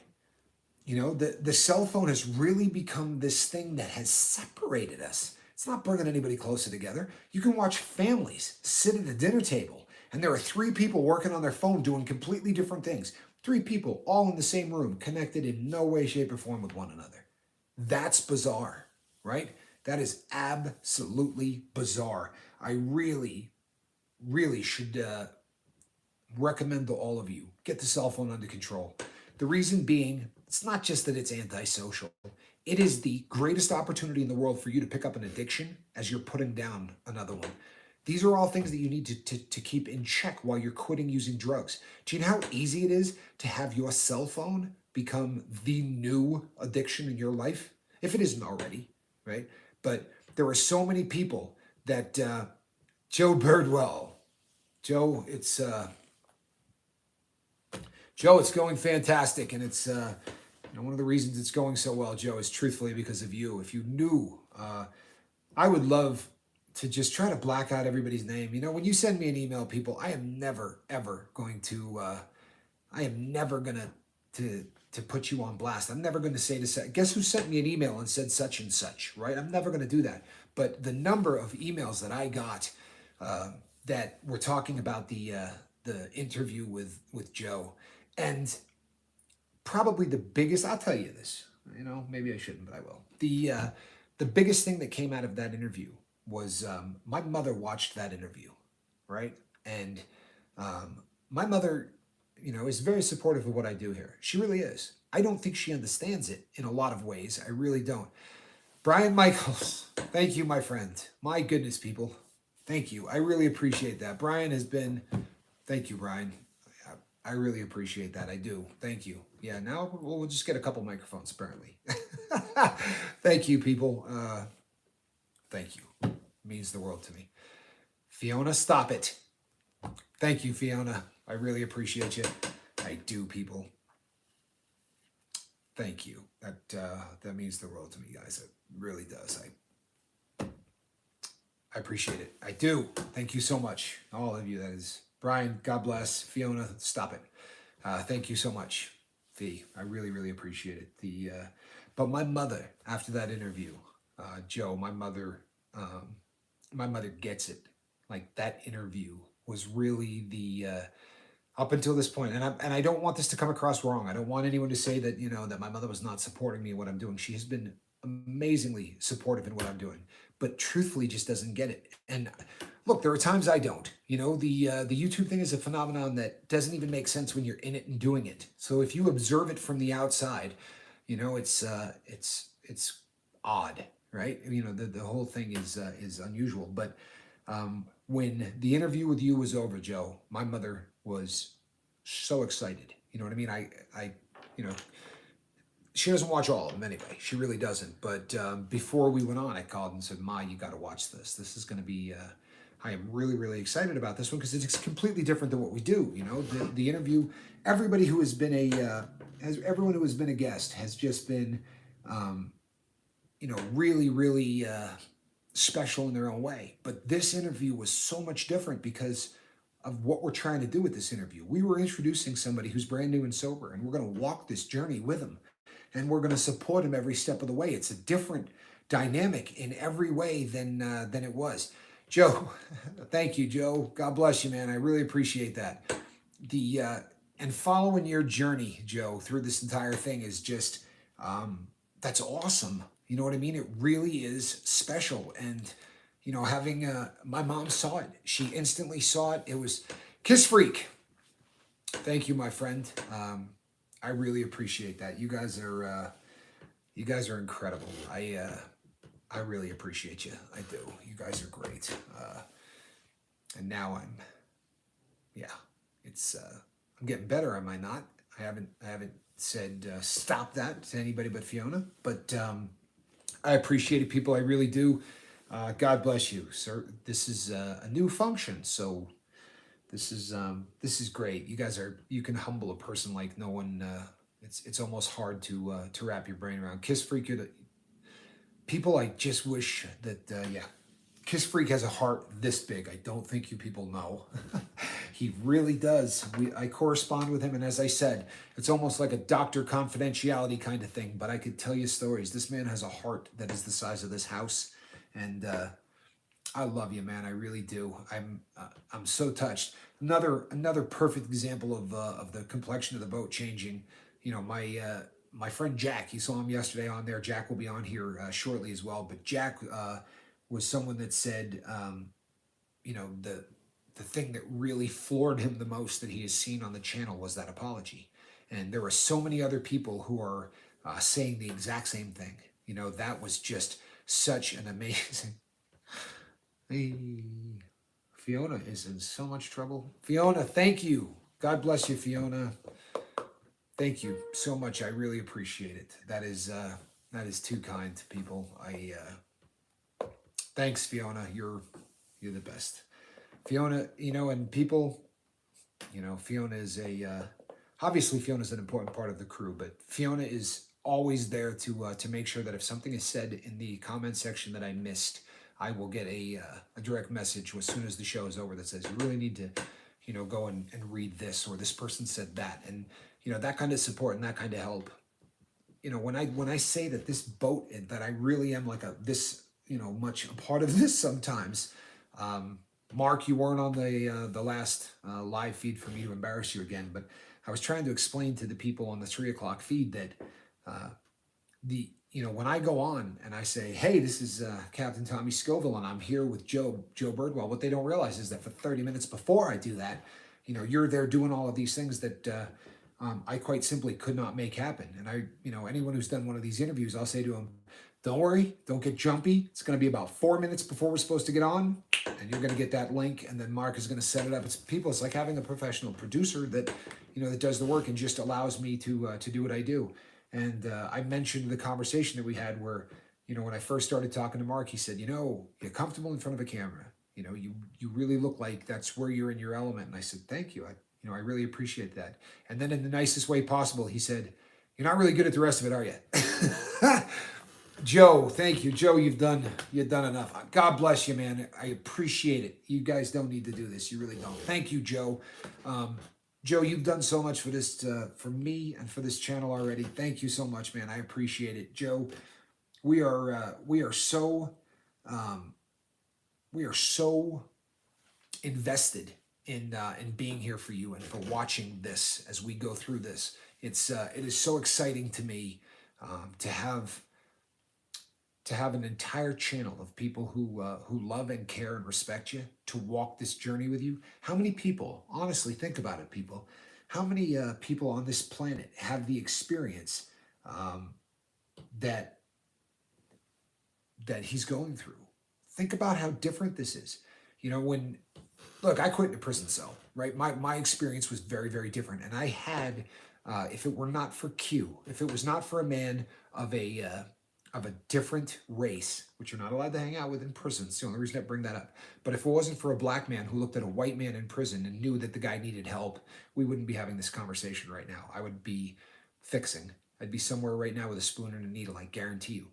the cell phone has really become this thing that has separated us. It's not bringing anybody closer together. You can watch families sit at a dinner table, and there are 3 people working on their phone doing completely different things. 3 people all in the same room, connected in no way, shape, or form with one another. That's bizarre, right? That is absolutely bizarre. I really, really should recommend to all of you, get the cell phone under control. The reason being, it's not just that it's antisocial. It is the greatest opportunity in the world for you to pick up an addiction as you're putting down another one. These are all things that you need to keep in check while you're quitting using drugs. Do you know how easy it is to have your cell phone become the new addiction in your life? If it isn't already, right? But there are so many people that, Joe Birdwell, Joe, it's going fantastic, and it's one of the reasons it's going so well, Joe, is truthfully because of you. If you knew, I would love to just try to black out everybody's name. When you send me an email, people, I am never ever going to, to put you on blast. I'm never going to say guess who sent me an email and said such and such, right? I'm never going to do that. But the number of emails that I got that were talking about the interview with Joe, and probably the biggest, I'll tell you this, maybe I shouldn't, but I will. The biggest thing that came out of that interview was my mother watched that interview, right? And my mother, is very supportive of what I do here. She really is. I don't think she understands it in a lot of ways. I really don't. Brian Michaels, thank you, my friend. My goodness, people. Thank you. I really appreciate that. Thank you, Brian. I really appreciate that. I do. Thank you. Yeah, now we'll just get a couple microphones, apparently. Thank you, people. Thank you. It means the world to me. Fiona, stop it. Thank you, Fiona. I really appreciate you. I do, people. Thank you. That means the world to me, guys. It really does. I appreciate it. I do. Thank you so much. All of you, that is. Brian, God bless. Fiona, stop it. Thank you so much, Fee. I really, really appreciate it. But my mother, after that interview, Joe, my mother gets it. Like, that interview was really the up until this point, and I don't want this to come across wrong. I don't want anyone to say that that my mother was not supporting me in what I'm doing. She has been amazingly supportive in what I'm doing, but truthfully just doesn't get it. And look, there are times I don't. You know, the YouTube thing is a phenomenon that doesn't even make sense when you're in it and doing it. So if you observe it from the outside, you know, it's odd, right? You know, the whole thing is unusual. But when the interview with you was over, Joe, my mother was so excited. You know what I mean? You know, she doesn't watch all of them anyway. She really doesn't. But before we went on, I called and said, "Ma, you got to watch this. This is going to be. I am really, really excited about this one because it's completely different than what we do. You know, the interview. Everybody who has been everyone who has been a guest has just been, you know, really, really special in their own way. But this interview was so much different because of what we're trying to do with this interview. We were introducing somebody who's brand new and sober, and we're going to walk this journey with him, and we're going to support him every step of the way. It's a different dynamic in every way than it was. Joe, thank you, Joe. God bless you, man. I really appreciate that. And following your journey, Joe, through this entire thing is just that's awesome. You know what I mean? It really is special. And you know, having my mom saw it. She instantly saw it. It was Kiss Freak. Thank you, my friend. I really appreciate that. You guys are incredible. I really appreciate you. I do. You guys are great. And now I'm getting better. Am I not? I haven't said stop that to anybody but Fiona. But I appreciate it, people. I really do. God bless you, sir. This is a new function, so this is great. You can humble a person like no one. It's almost hard to wrap your brain around. Kiss Freak, people. I just wish that Kiss Freak has a heart this big. I don't think you people know. He really does. I correspond with him, and as I said, it's almost like a doctor confidentiality kind of thing. But I could tell you stories. This man has a heart that is the size of this house. And I love you, man. I really do. I'm so touched. Another perfect example of the complexion of the boat changing. You know, my friend Jack. You saw him yesterday on there. Jack will be on here shortly as well. But Jack was someone that said, you know, the thing that really floored him the most that he has seen on the channel was that apology. And there were so many other people who are saying the exact same thing. You know, that was just such an amazing. Hey, Fiona is in so much trouble. Fiona, thank you. God bless you, Fiona. Thank you so much. I really appreciate it. That is too kind to people. Thanks, Fiona. You're the best. Fiona, you know, and people, you know, Fiona is obviously Fiona's an important part of the crew, but Fiona is always there to make sure that if something is said in the comment section that I missed, I will get a direct message as soon as the show is over that says you really need to, you know, go and read this, or this person said that, and you know, that kind of support and that kind of help. You know, when I say that this boat, that I really am like you know, much a part of this sometimes. Mark, you weren't on the last live feed for me to embarrass you again, but I was trying to explain to the people on the 3 o'clock feed that you know, when I go on and I say, hey, this is Captain Tommy Scoville and I'm here with Joe Birdwell, what they don't realize is that for 30 minutes before I do that, you know, you're there doing all of these things that I quite simply could not make happen. And you know, anyone who's done one of these interviews, I'll say to them, don't worry, don't get jumpy. It's going to be about 4 minutes before we're supposed to get on, and you're going to get that link, and then Mark is going to set it up. It's like having a professional producer that, you know, that does the work and just allows me to do what I do. And I mentioned the conversation that we had where, you know, when I first started talking to Mark, he said, you know, you're comfortable in front of a camera. You know, you really look like that's where you're in your element. And I said, thank you. You know, I really appreciate that. And then in the nicest way possible, he said, you're not really good at the rest of it, are you? Joe, thank you. Joe, you've done enough. God bless you, man. I appreciate it. You guys don't need to do this. You really don't. Thank you, Joe. Joe, you've done so much for this, for me and for this channel already. Thank you so much, man. I appreciate it. Joe, we are so invested in being here for you and for watching this as we go through this. It is so exciting to me to have to have an entire channel of people who love and care and respect you to walk this journey with you. How many people, honestly, think about it, people, how many people on this planet have the experience um, that that he's going through? Think about how different this is. You know, when look, I quit in a prison cell, right? My experience was very, very different. And I had, if it were not for Q, if it was not for a man of a different race, which you're not allowed to hang out with in prison, it's the only reason I bring that up. But if it wasn't for a black man who looked at a white man in prison and knew that the guy needed help, we wouldn't be having this conversation right now. I would be fixing. I'd be somewhere right now with a spoon and a needle, I guarantee you.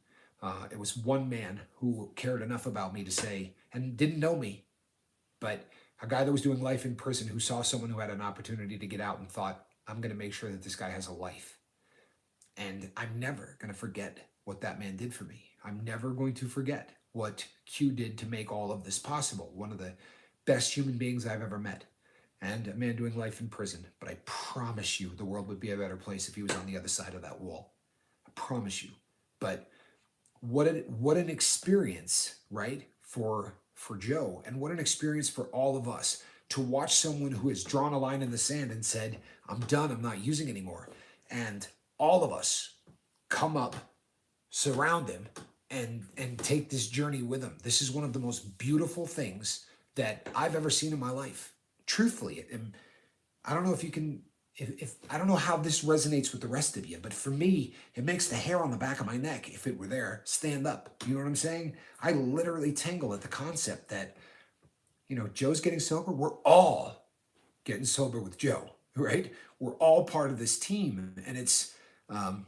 It was one man who cared enough about me to say, and didn't know me, but a guy that was doing life in prison who saw someone who had an opportunity to get out and thought, I'm going to make sure that this guy has a life. And I'm never going to forget what that man did for me. I'm never going to forget what Q did to make all of this possible. One of the best human beings I've ever met. And a man doing life in prison. But I promise you the world would be a better place if he was on the other side of that wall. I promise you. But what an experience, right? For Joe, and what an experience for all of us to watch someone who has drawn a line in the sand and said, I'm done, I'm not using anymore. And all of us come up, surround him, and take this journey with him. This is one of the most beautiful things that I've ever seen in my life. Truthfully, and I don't know if you can, if I don't know how this resonates with the rest of you, but for me, it makes the hair on the back of my neck, if it were there, stand up. You know what I'm saying? I literally tingle at the concept that, you know, Joe's getting sober. We're all getting sober with Joe, right? We're all part of this team. And it's, and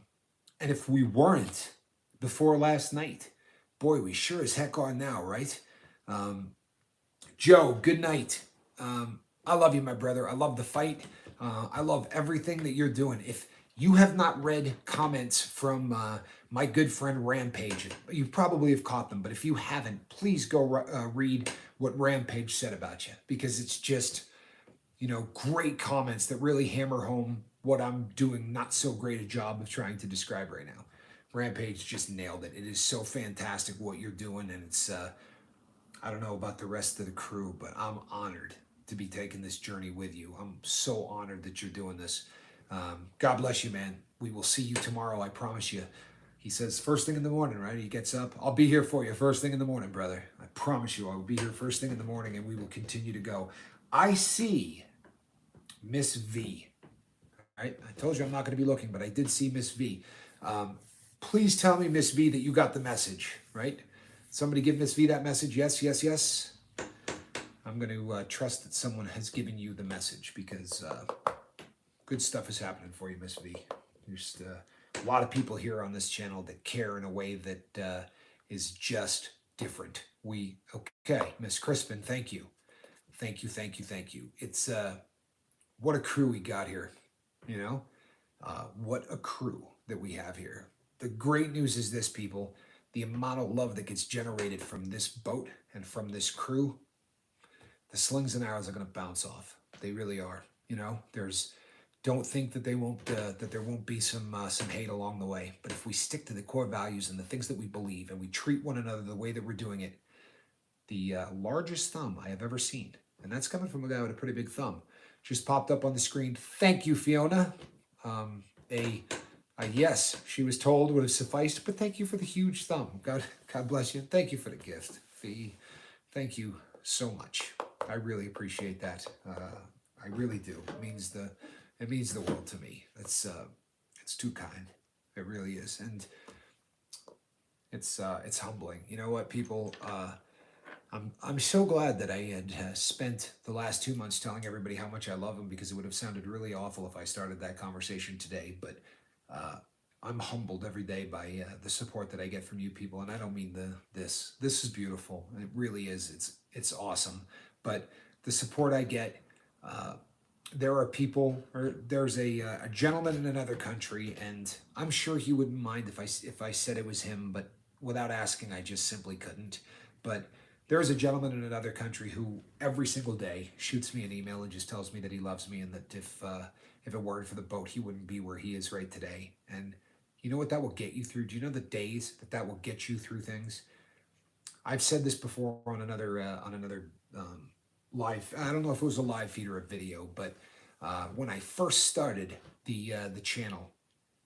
if we weren't before last night, boy, we sure as heck are now, right? Joe, good night. I love you, my brother. I love the fight. I love everything that you're doing. If you have not read comments from my good friend Rampage, you probably have caught them, but if you haven't, please go read what Rampage said about you, because it's just, you know, great comments that really hammer home what I'm doing not so great a job of trying to describe right now. Rampage just nailed it. It is so fantastic what you're doing, and it's, I don't know about the rest of the crew, but I'm honored to be taking this journey with you. I'm so honored that you're doing this. God bless you, man. We will see you tomorrow, I promise you. He says first thing in the morning, right? He gets up. I'll be here for you first thing in the morning, brother. I promise you I will be here first thing in the morning, and we will continue to go. I see Miss V. Right? I told you I'm not going to be looking, but I did see Miss V. Please tell me, Miss V, that you got the message, right? Somebody give Miss V that message. Yes, yes, yes. I'm going to trust that someone has given you the message, because good stuff is happening for you, Miss V. There's a lot of people here on this channel that care in a way that is just different. Okay, Miss Crispin, thank you. Thank you, thank you, thank you. It's, what a crew we got here, you know? What a crew that we have here. The great news is this, people. The amount of love that gets generated from this boat and from this crew, the slings and arrows are going to bounce off. They really are. You know, don't think that they won't, that there won't be some hate along the way. But if we stick to the core values and the things that we believe, and we treat one another the way that we're doing it, the largest thumb I have ever seen, and that's coming from a guy with a pretty big thumb, just popped up on the screen. Thank you, Fiona. A yes, she was told, would have sufficed, but thank you for the huge thumb. God bless you. Thank you for the gift, Fee. Thank you so much. I really appreciate that. I really do. It means the world to me. It's too kind. It really is, and it's humbling. You know what, people? I'm so glad that I had spent the last 2 months telling everybody how much I love them, because it would have sounded really awful if I started that conversation today. But I'm humbled every day by the support that I get from you people, and I don't mean this. This is beautiful. It really is. It's awesome. But the support I get, there are people, or there's a gentleman in another country, and I'm sure he wouldn't mind if I said it was him, but without asking, I just simply couldn't. But there is a gentleman in another country who every single day shoots me an email and just tells me that he loves me, and that if it weren't for the boat, he wouldn't be where he is right today. And You know what that will get you through? Do you know the days that that will get you through things? I've said this before on another live. I don't know if it was a live feed or a video, but when I first started the channel,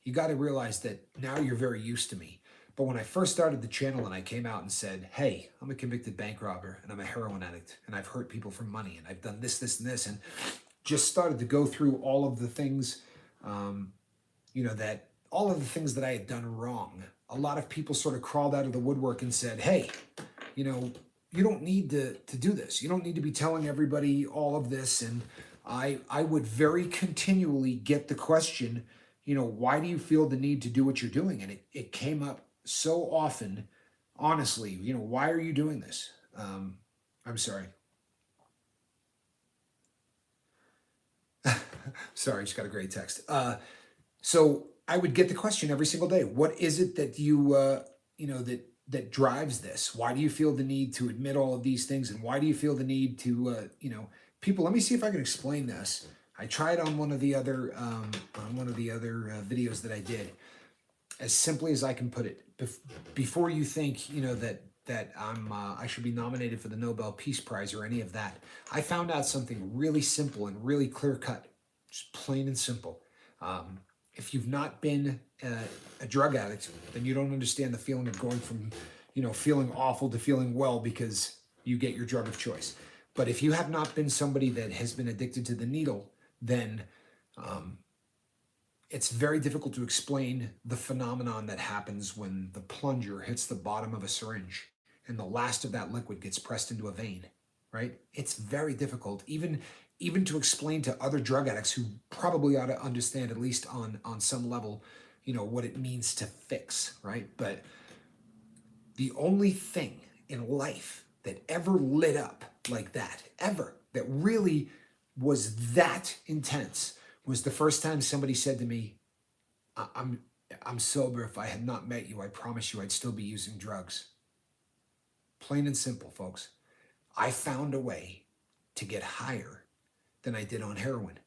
you got to realize that now you're very used to me. But when I first started the channel and I came out and said, "Hey, I'm a convicted bank robber and I'm a heroin addict and I've hurt people for money and I've done this, this, and this," and just started to go through all of the things, um, that all of the things that I had done wrong. A lot of people sort of crawled out of the woodwork and said, "Hey, you know, you don't need to do this. You don't need to be telling everybody all of this." And I would very continually get the question, why do you feel the need to do what you're doing? And it came up so often, honestly, why are you doing this? I'm sorry. Sorry, just got a great text. So I would get the question every single day. What is it that that drives this? Why do you feel the need to admit all of these things? And why do you feel the need to, people, let me see if I can explain this. I tried on one of the other, videos that I did, as simply as I can put it. Before you think, that I should be nominated for the Nobel Peace Prize or any of that, I found out something really simple and really clear cut, just plain and simple. If you've not been a drug addict, then you don't understand the feeling of going from, feeling awful to feeling well because you get your drug of choice. But if you have not been somebody that has been addicted to the needle, then it's very difficult to explain the phenomenon that happens when the plunger hits the bottom of a syringe and the last of that liquid gets pressed into a vein, right? It's very difficult, even to explain to other drug addicts who probably ought to understand, at least on some level, what it means to fix, right? But the only thing in life that ever lit up like that, ever, that really was that intense, was the first time somebody said to me, I'm sober. If I had not met you, I promise you I'd still be using drugs." Plain and simple, folks. I found a way to get higher than I did on heroin.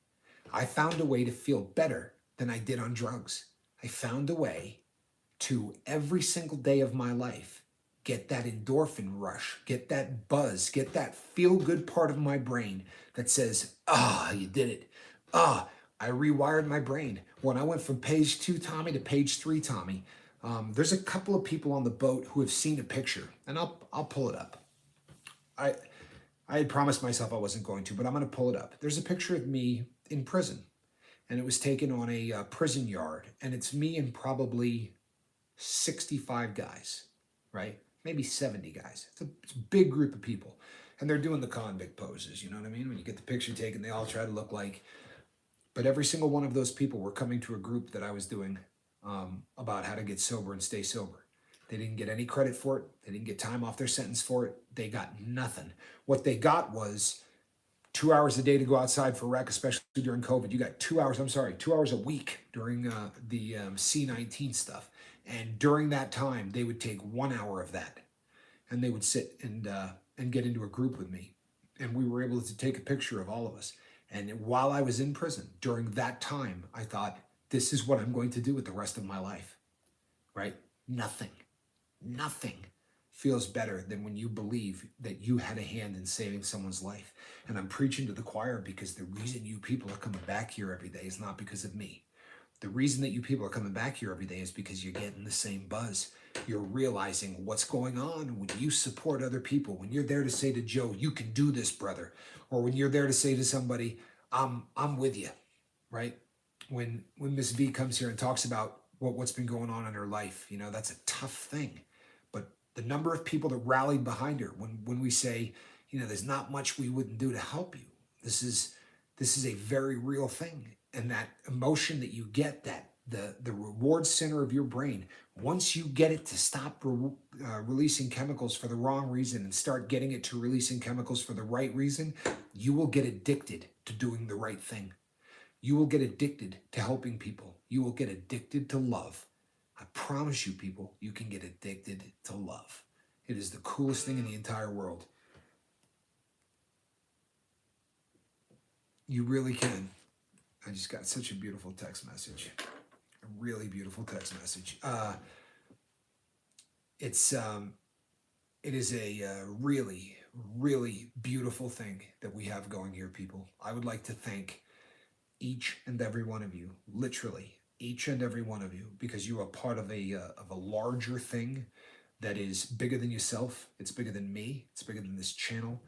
I found a way to feel better than I did on drugs. I found a way to, every single day of my life, get that endorphin rush, get that buzz, get that feel-good part of my brain that says, you did it. I rewired my brain. When I went from page 2 Tommy to page 3 Tommy, there's a couple of people on the boat who have seen a picture, and I'll pull it up. I had promised myself I wasn't going to, but I'm going to pull it up. There's a picture of me in prison, and it was taken on a prison yard, and it's me and probably 65 guys, right? Maybe 70 guys. It's a big group of people, and they're doing the convict poses, you know what I mean? When you get the picture taken, they all try to look like. But every single one of those people were coming to a group that I was doing about how to get sober and stay sober. They didn't get any credit for it. They didn't get time off their sentence for it. They got nothing. What they got was 2 hours a day to go outside for rec, especially during COVID. You got 2 hours a week during the C-19 stuff. And during that time, they would take 1 hour of that, and they would sit and get into a group with me. And we were able to take a picture of all of us. And while I was in prison, during that time, I thought, this is what I'm going to do with the rest of my life, right? Nothing feels better than when you believe that you had a hand in saving someone's life. And I'm preaching to the choir, because the reason you people are coming back here every day is not because of me. The reason that you people are coming back here every day is because you're getting the same buzz. You're realizing what's going on when you support other people. When you're there to say to Joe, "You can do this, brother." Or when you're there to say to somebody, I'm with you, right? When Miss V comes here and talks about what's been going on in her life, that's a tough thing. But the number of people that rallied behind her when we say, there's not much we wouldn't do to help you. This is a very real thing. And that emotion that you get, that the reward center of your brain, once you get it to stop releasing chemicals for the wrong reason and start getting it to releasing chemicals for the right reason, you will get addicted to doing the right thing. You will get addicted to helping people. You will get addicted to love. I promise you, people, you can get addicted to love. It is the coolest thing in the entire world. You really can. I just got such a beautiful text message. A really beautiful text message. It is a really, really beautiful thing that we have going here, people. I would like to thank each and every one of you, literally each and every one of you, because you are part of a larger thing that is bigger than yourself. It's bigger than me. It's bigger than this channel.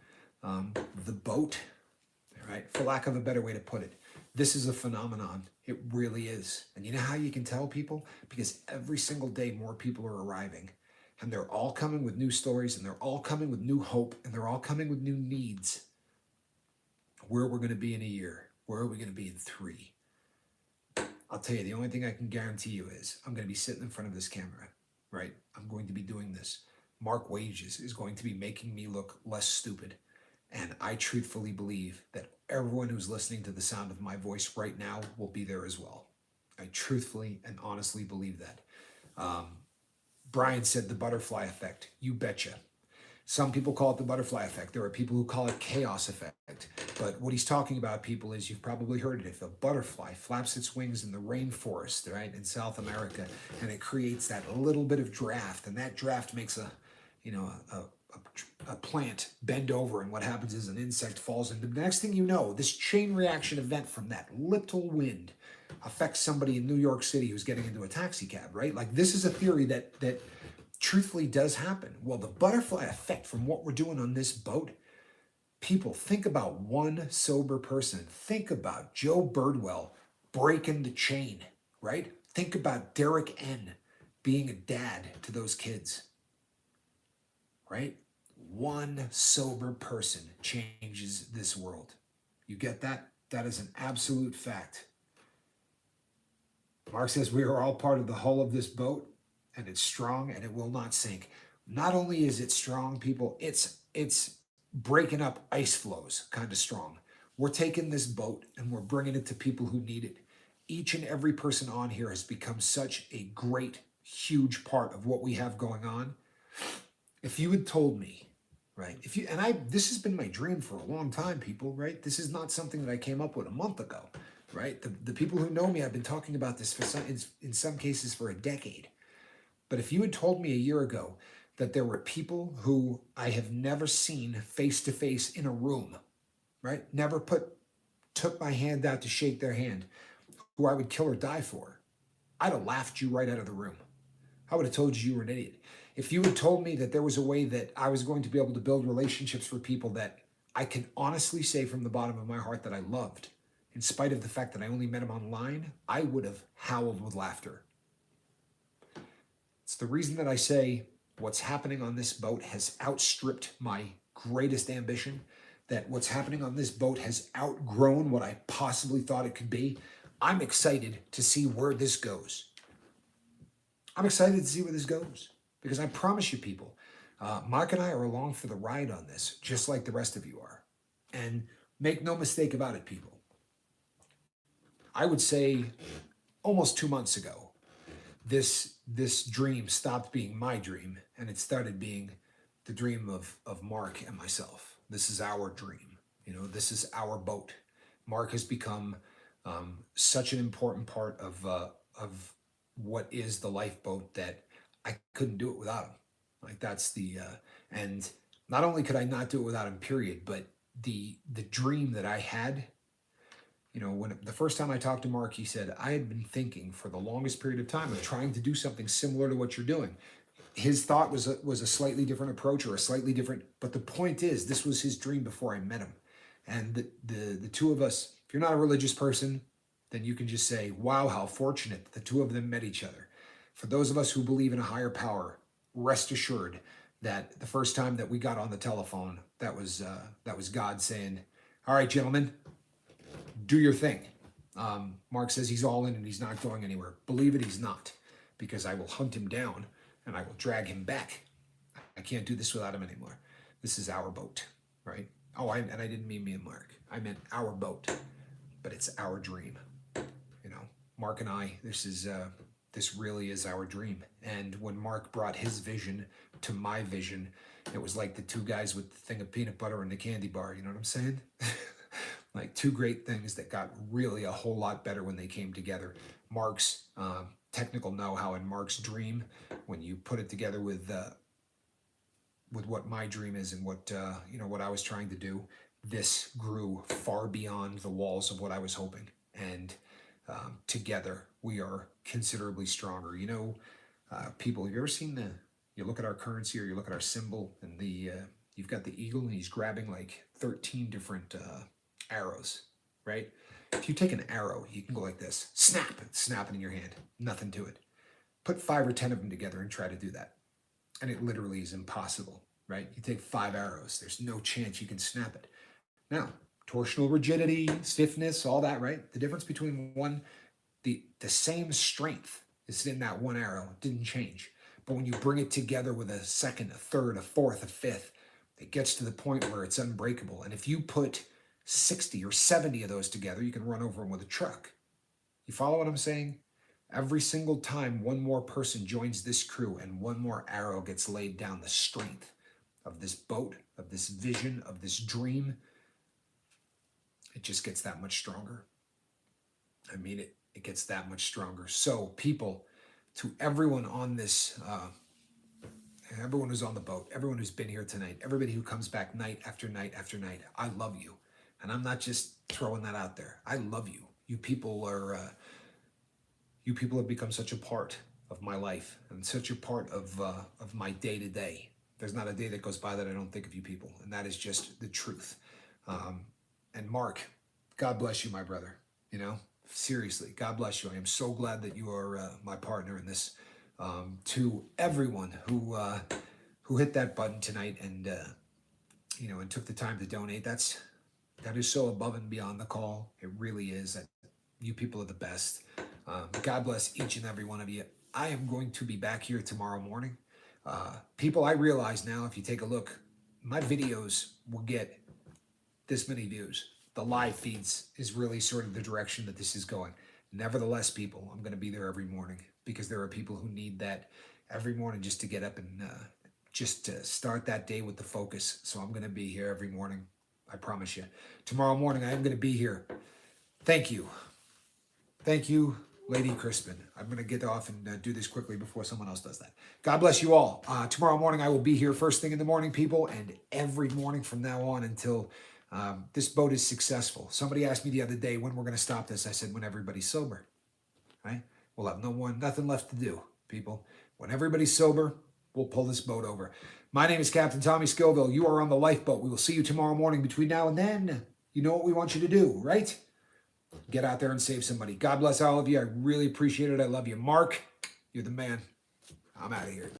The boat, right? For lack of a better way to put it, this is a phenomenon. It really is. And you know how you can tell people? Because every single day more people are arriving. And they're all coming with new stories, and they're all coming with new hope, and they're all coming with new needs. Where we're going to be in a year. Where are we going to be in 3? I'll tell you, the only thing I can guarantee you is I'm going to be sitting in front of this camera, right? I'm going to be doing this. Mark Wages is going to be making me look less stupid. And I truthfully believe that everyone who's listening to the sound of my voice right now will be there as well. I truthfully and honestly believe that. Brian said the butterfly effect. You betcha. Some people call it the butterfly effect. There are people who call it chaos effect. But what he's talking about, people, is you've probably heard it. If a butterfly flaps its wings in the rainforest, right, in South America, and it creates that little bit of draft, and that draft makes a plant bend over, and what happens is an insect falls in. The next thing you know, this chain reaction event from that little wind affects somebody in New York City who's getting into a taxi cab, right? Like, this is a theory that truthfully does happen. Well, the butterfly effect from what we're doing on this boat, people, think about one sober person. Think about Joe Birdwell breaking the chain, right? Think about Derek N. being a dad to those kids, right? One sober person changes this world. You get that? That is an absolute fact. Mark says we are all part of the hull of this boat, and it's strong and it will not sink. Not only is it strong, people, it's breaking up ice flows kind of strong. We're taking this boat and we're bringing it to people who need it. Each and every person on here has become such a great, huge part of what we have going on. If you had told me, right, this has been my dream for a long time, people, right? This is not something that I came up with a month ago, right? The people who know me, I've been talking about this in some cases for a decade. But if you had told me a year ago that there were people who I have never seen face to face in a room, right? Never took my hand out to shake their hand, who I would kill or die for, I'd have laughed you right out of the room. I would have told you were an idiot. If you had told me that there was a way that I was going to be able to build relationships for people that I can honestly say from the bottom of my heart that I loved, in spite of the fact that I only met them online, I would have howled with laughter. It's the reason that I say what's happening on this boat has outstripped my greatest ambition, that what's happening on this boat has outgrown what I possibly thought it could be. I'm excited to see where this goes. I'm excited to see where this goes because I promise you, people, Mark and I are along for the ride on this, just like the rest of you are. And make no mistake about it, people. I would say almost 2 months ago, this dream stopped being my dream and it started being the dream of Mark and myself. This is our dream. You know, this is our boat. Mark has become such an important part of what is the lifeboat that I couldn't do it without him. Like that's and not only could I not do it without him, period, but the dream that I had, you know, when the first time I talked to Mark, he said, I had been thinking for the longest period of time of trying to do something similar to what you're doing. His thought was a slightly different approach or a slightly different, but the point is, this was his dream before I met him. And the two of us, if you're not a religious person, then you can just say, wow, how fortunate the two of them met each other. For those of us who believe in a higher power, rest assured that the first time that we got on the telephone, that was God saying, all right, gentlemen, do your thing. Mark says he's all in and he's not going anywhere. Believe it, he's not, because I will hunt him down and I will drag him back. I can't do this without him anymore. This is our boat, right? Oh, and I didn't mean me and Mark. I meant our boat, but it's our dream. You know, Mark and I, this really is our dream. And when Mark brought his vision to my vision, it was like the two guys with the thing of peanut butter and the candy bar. You know what I'm saying? Like two great things that got really a whole lot better when they came together. Mark's technical know-how and Mark's dream, when you put it together with what my dream is and what what I was trying to do, this grew far beyond the walls of what I was hoping. And together we are considerably stronger. People, have you ever seen you look at our currency or you look at our symbol, and you've got the eagle and he's grabbing like 13 different arrows, right? If you take an arrow, you can go like this, snap it in your hand, nothing to it. Put 5 or 10 of them together and try to do that. And it literally is impossible, right? You take 5 arrows, there's no chance you can snap it. Now, torsional rigidity, stiffness, all that, right? The difference between the same strength is in that one arrow, it didn't change. But when you bring it together with a second, a third, a fourth, a fifth, it gets to the point where it's unbreakable. And if you put 60 or 70 of those together, you can run over them with a truck. You follow what I'm saying? Every single time one more person joins this crew and one more arrow gets laid down, the strength of this boat, of this vision, of this dream, it just gets that much stronger. I mean, it gets that much stronger. So people, to everyone on this, everyone who's on the boat, everyone who's been here tonight, everybody who comes back night after night after night, I love you. And I'm not just throwing that out there. I love you. You people have become such a part of my life and such a part of my day to day. There's not a day that goes by that I don't think of you people. And that is just the truth. And Mark, God bless you, my brother. Seriously, God bless you. I am so glad that you are my partner in this. To everyone who hit that button tonight and and took the time to donate, that is so above and beyond the call. It really is. That you people are the best. God bless each and every one of you. I am going to be back here tomorrow morning. People, I realize now, if you take a look, my videos will get this many views. The live feeds is really sort of the direction that this is going. Nevertheless, people, I'm going to be there every morning because there are people who need that every morning just to get up and just to start that day with the focus. So I'm going to be here every morning. I promise you. Tomorrow morning, I am going to be here. Thank you. Thank you, Lady Crispin. I'm going to get off and do this quickly before someone else does that. God bless you all. Tomorrow morning, I will be here first thing in the morning, people, and every morning from now on until this boat is successful. Somebody asked me the other day when we're going to stop this. I said, when everybody's sober, right? We'll have nothing left to do, people. When everybody's sober, we'll pull this boat over. My name is Captain Tommy Scoville. You are on the lifeboat. We will see you tomorrow morning. Between now and then, you know what we want you to do, right? Get out there and save somebody. God bless all of you. I really appreciate it. I love you. Mark, you're the man. I'm out of here.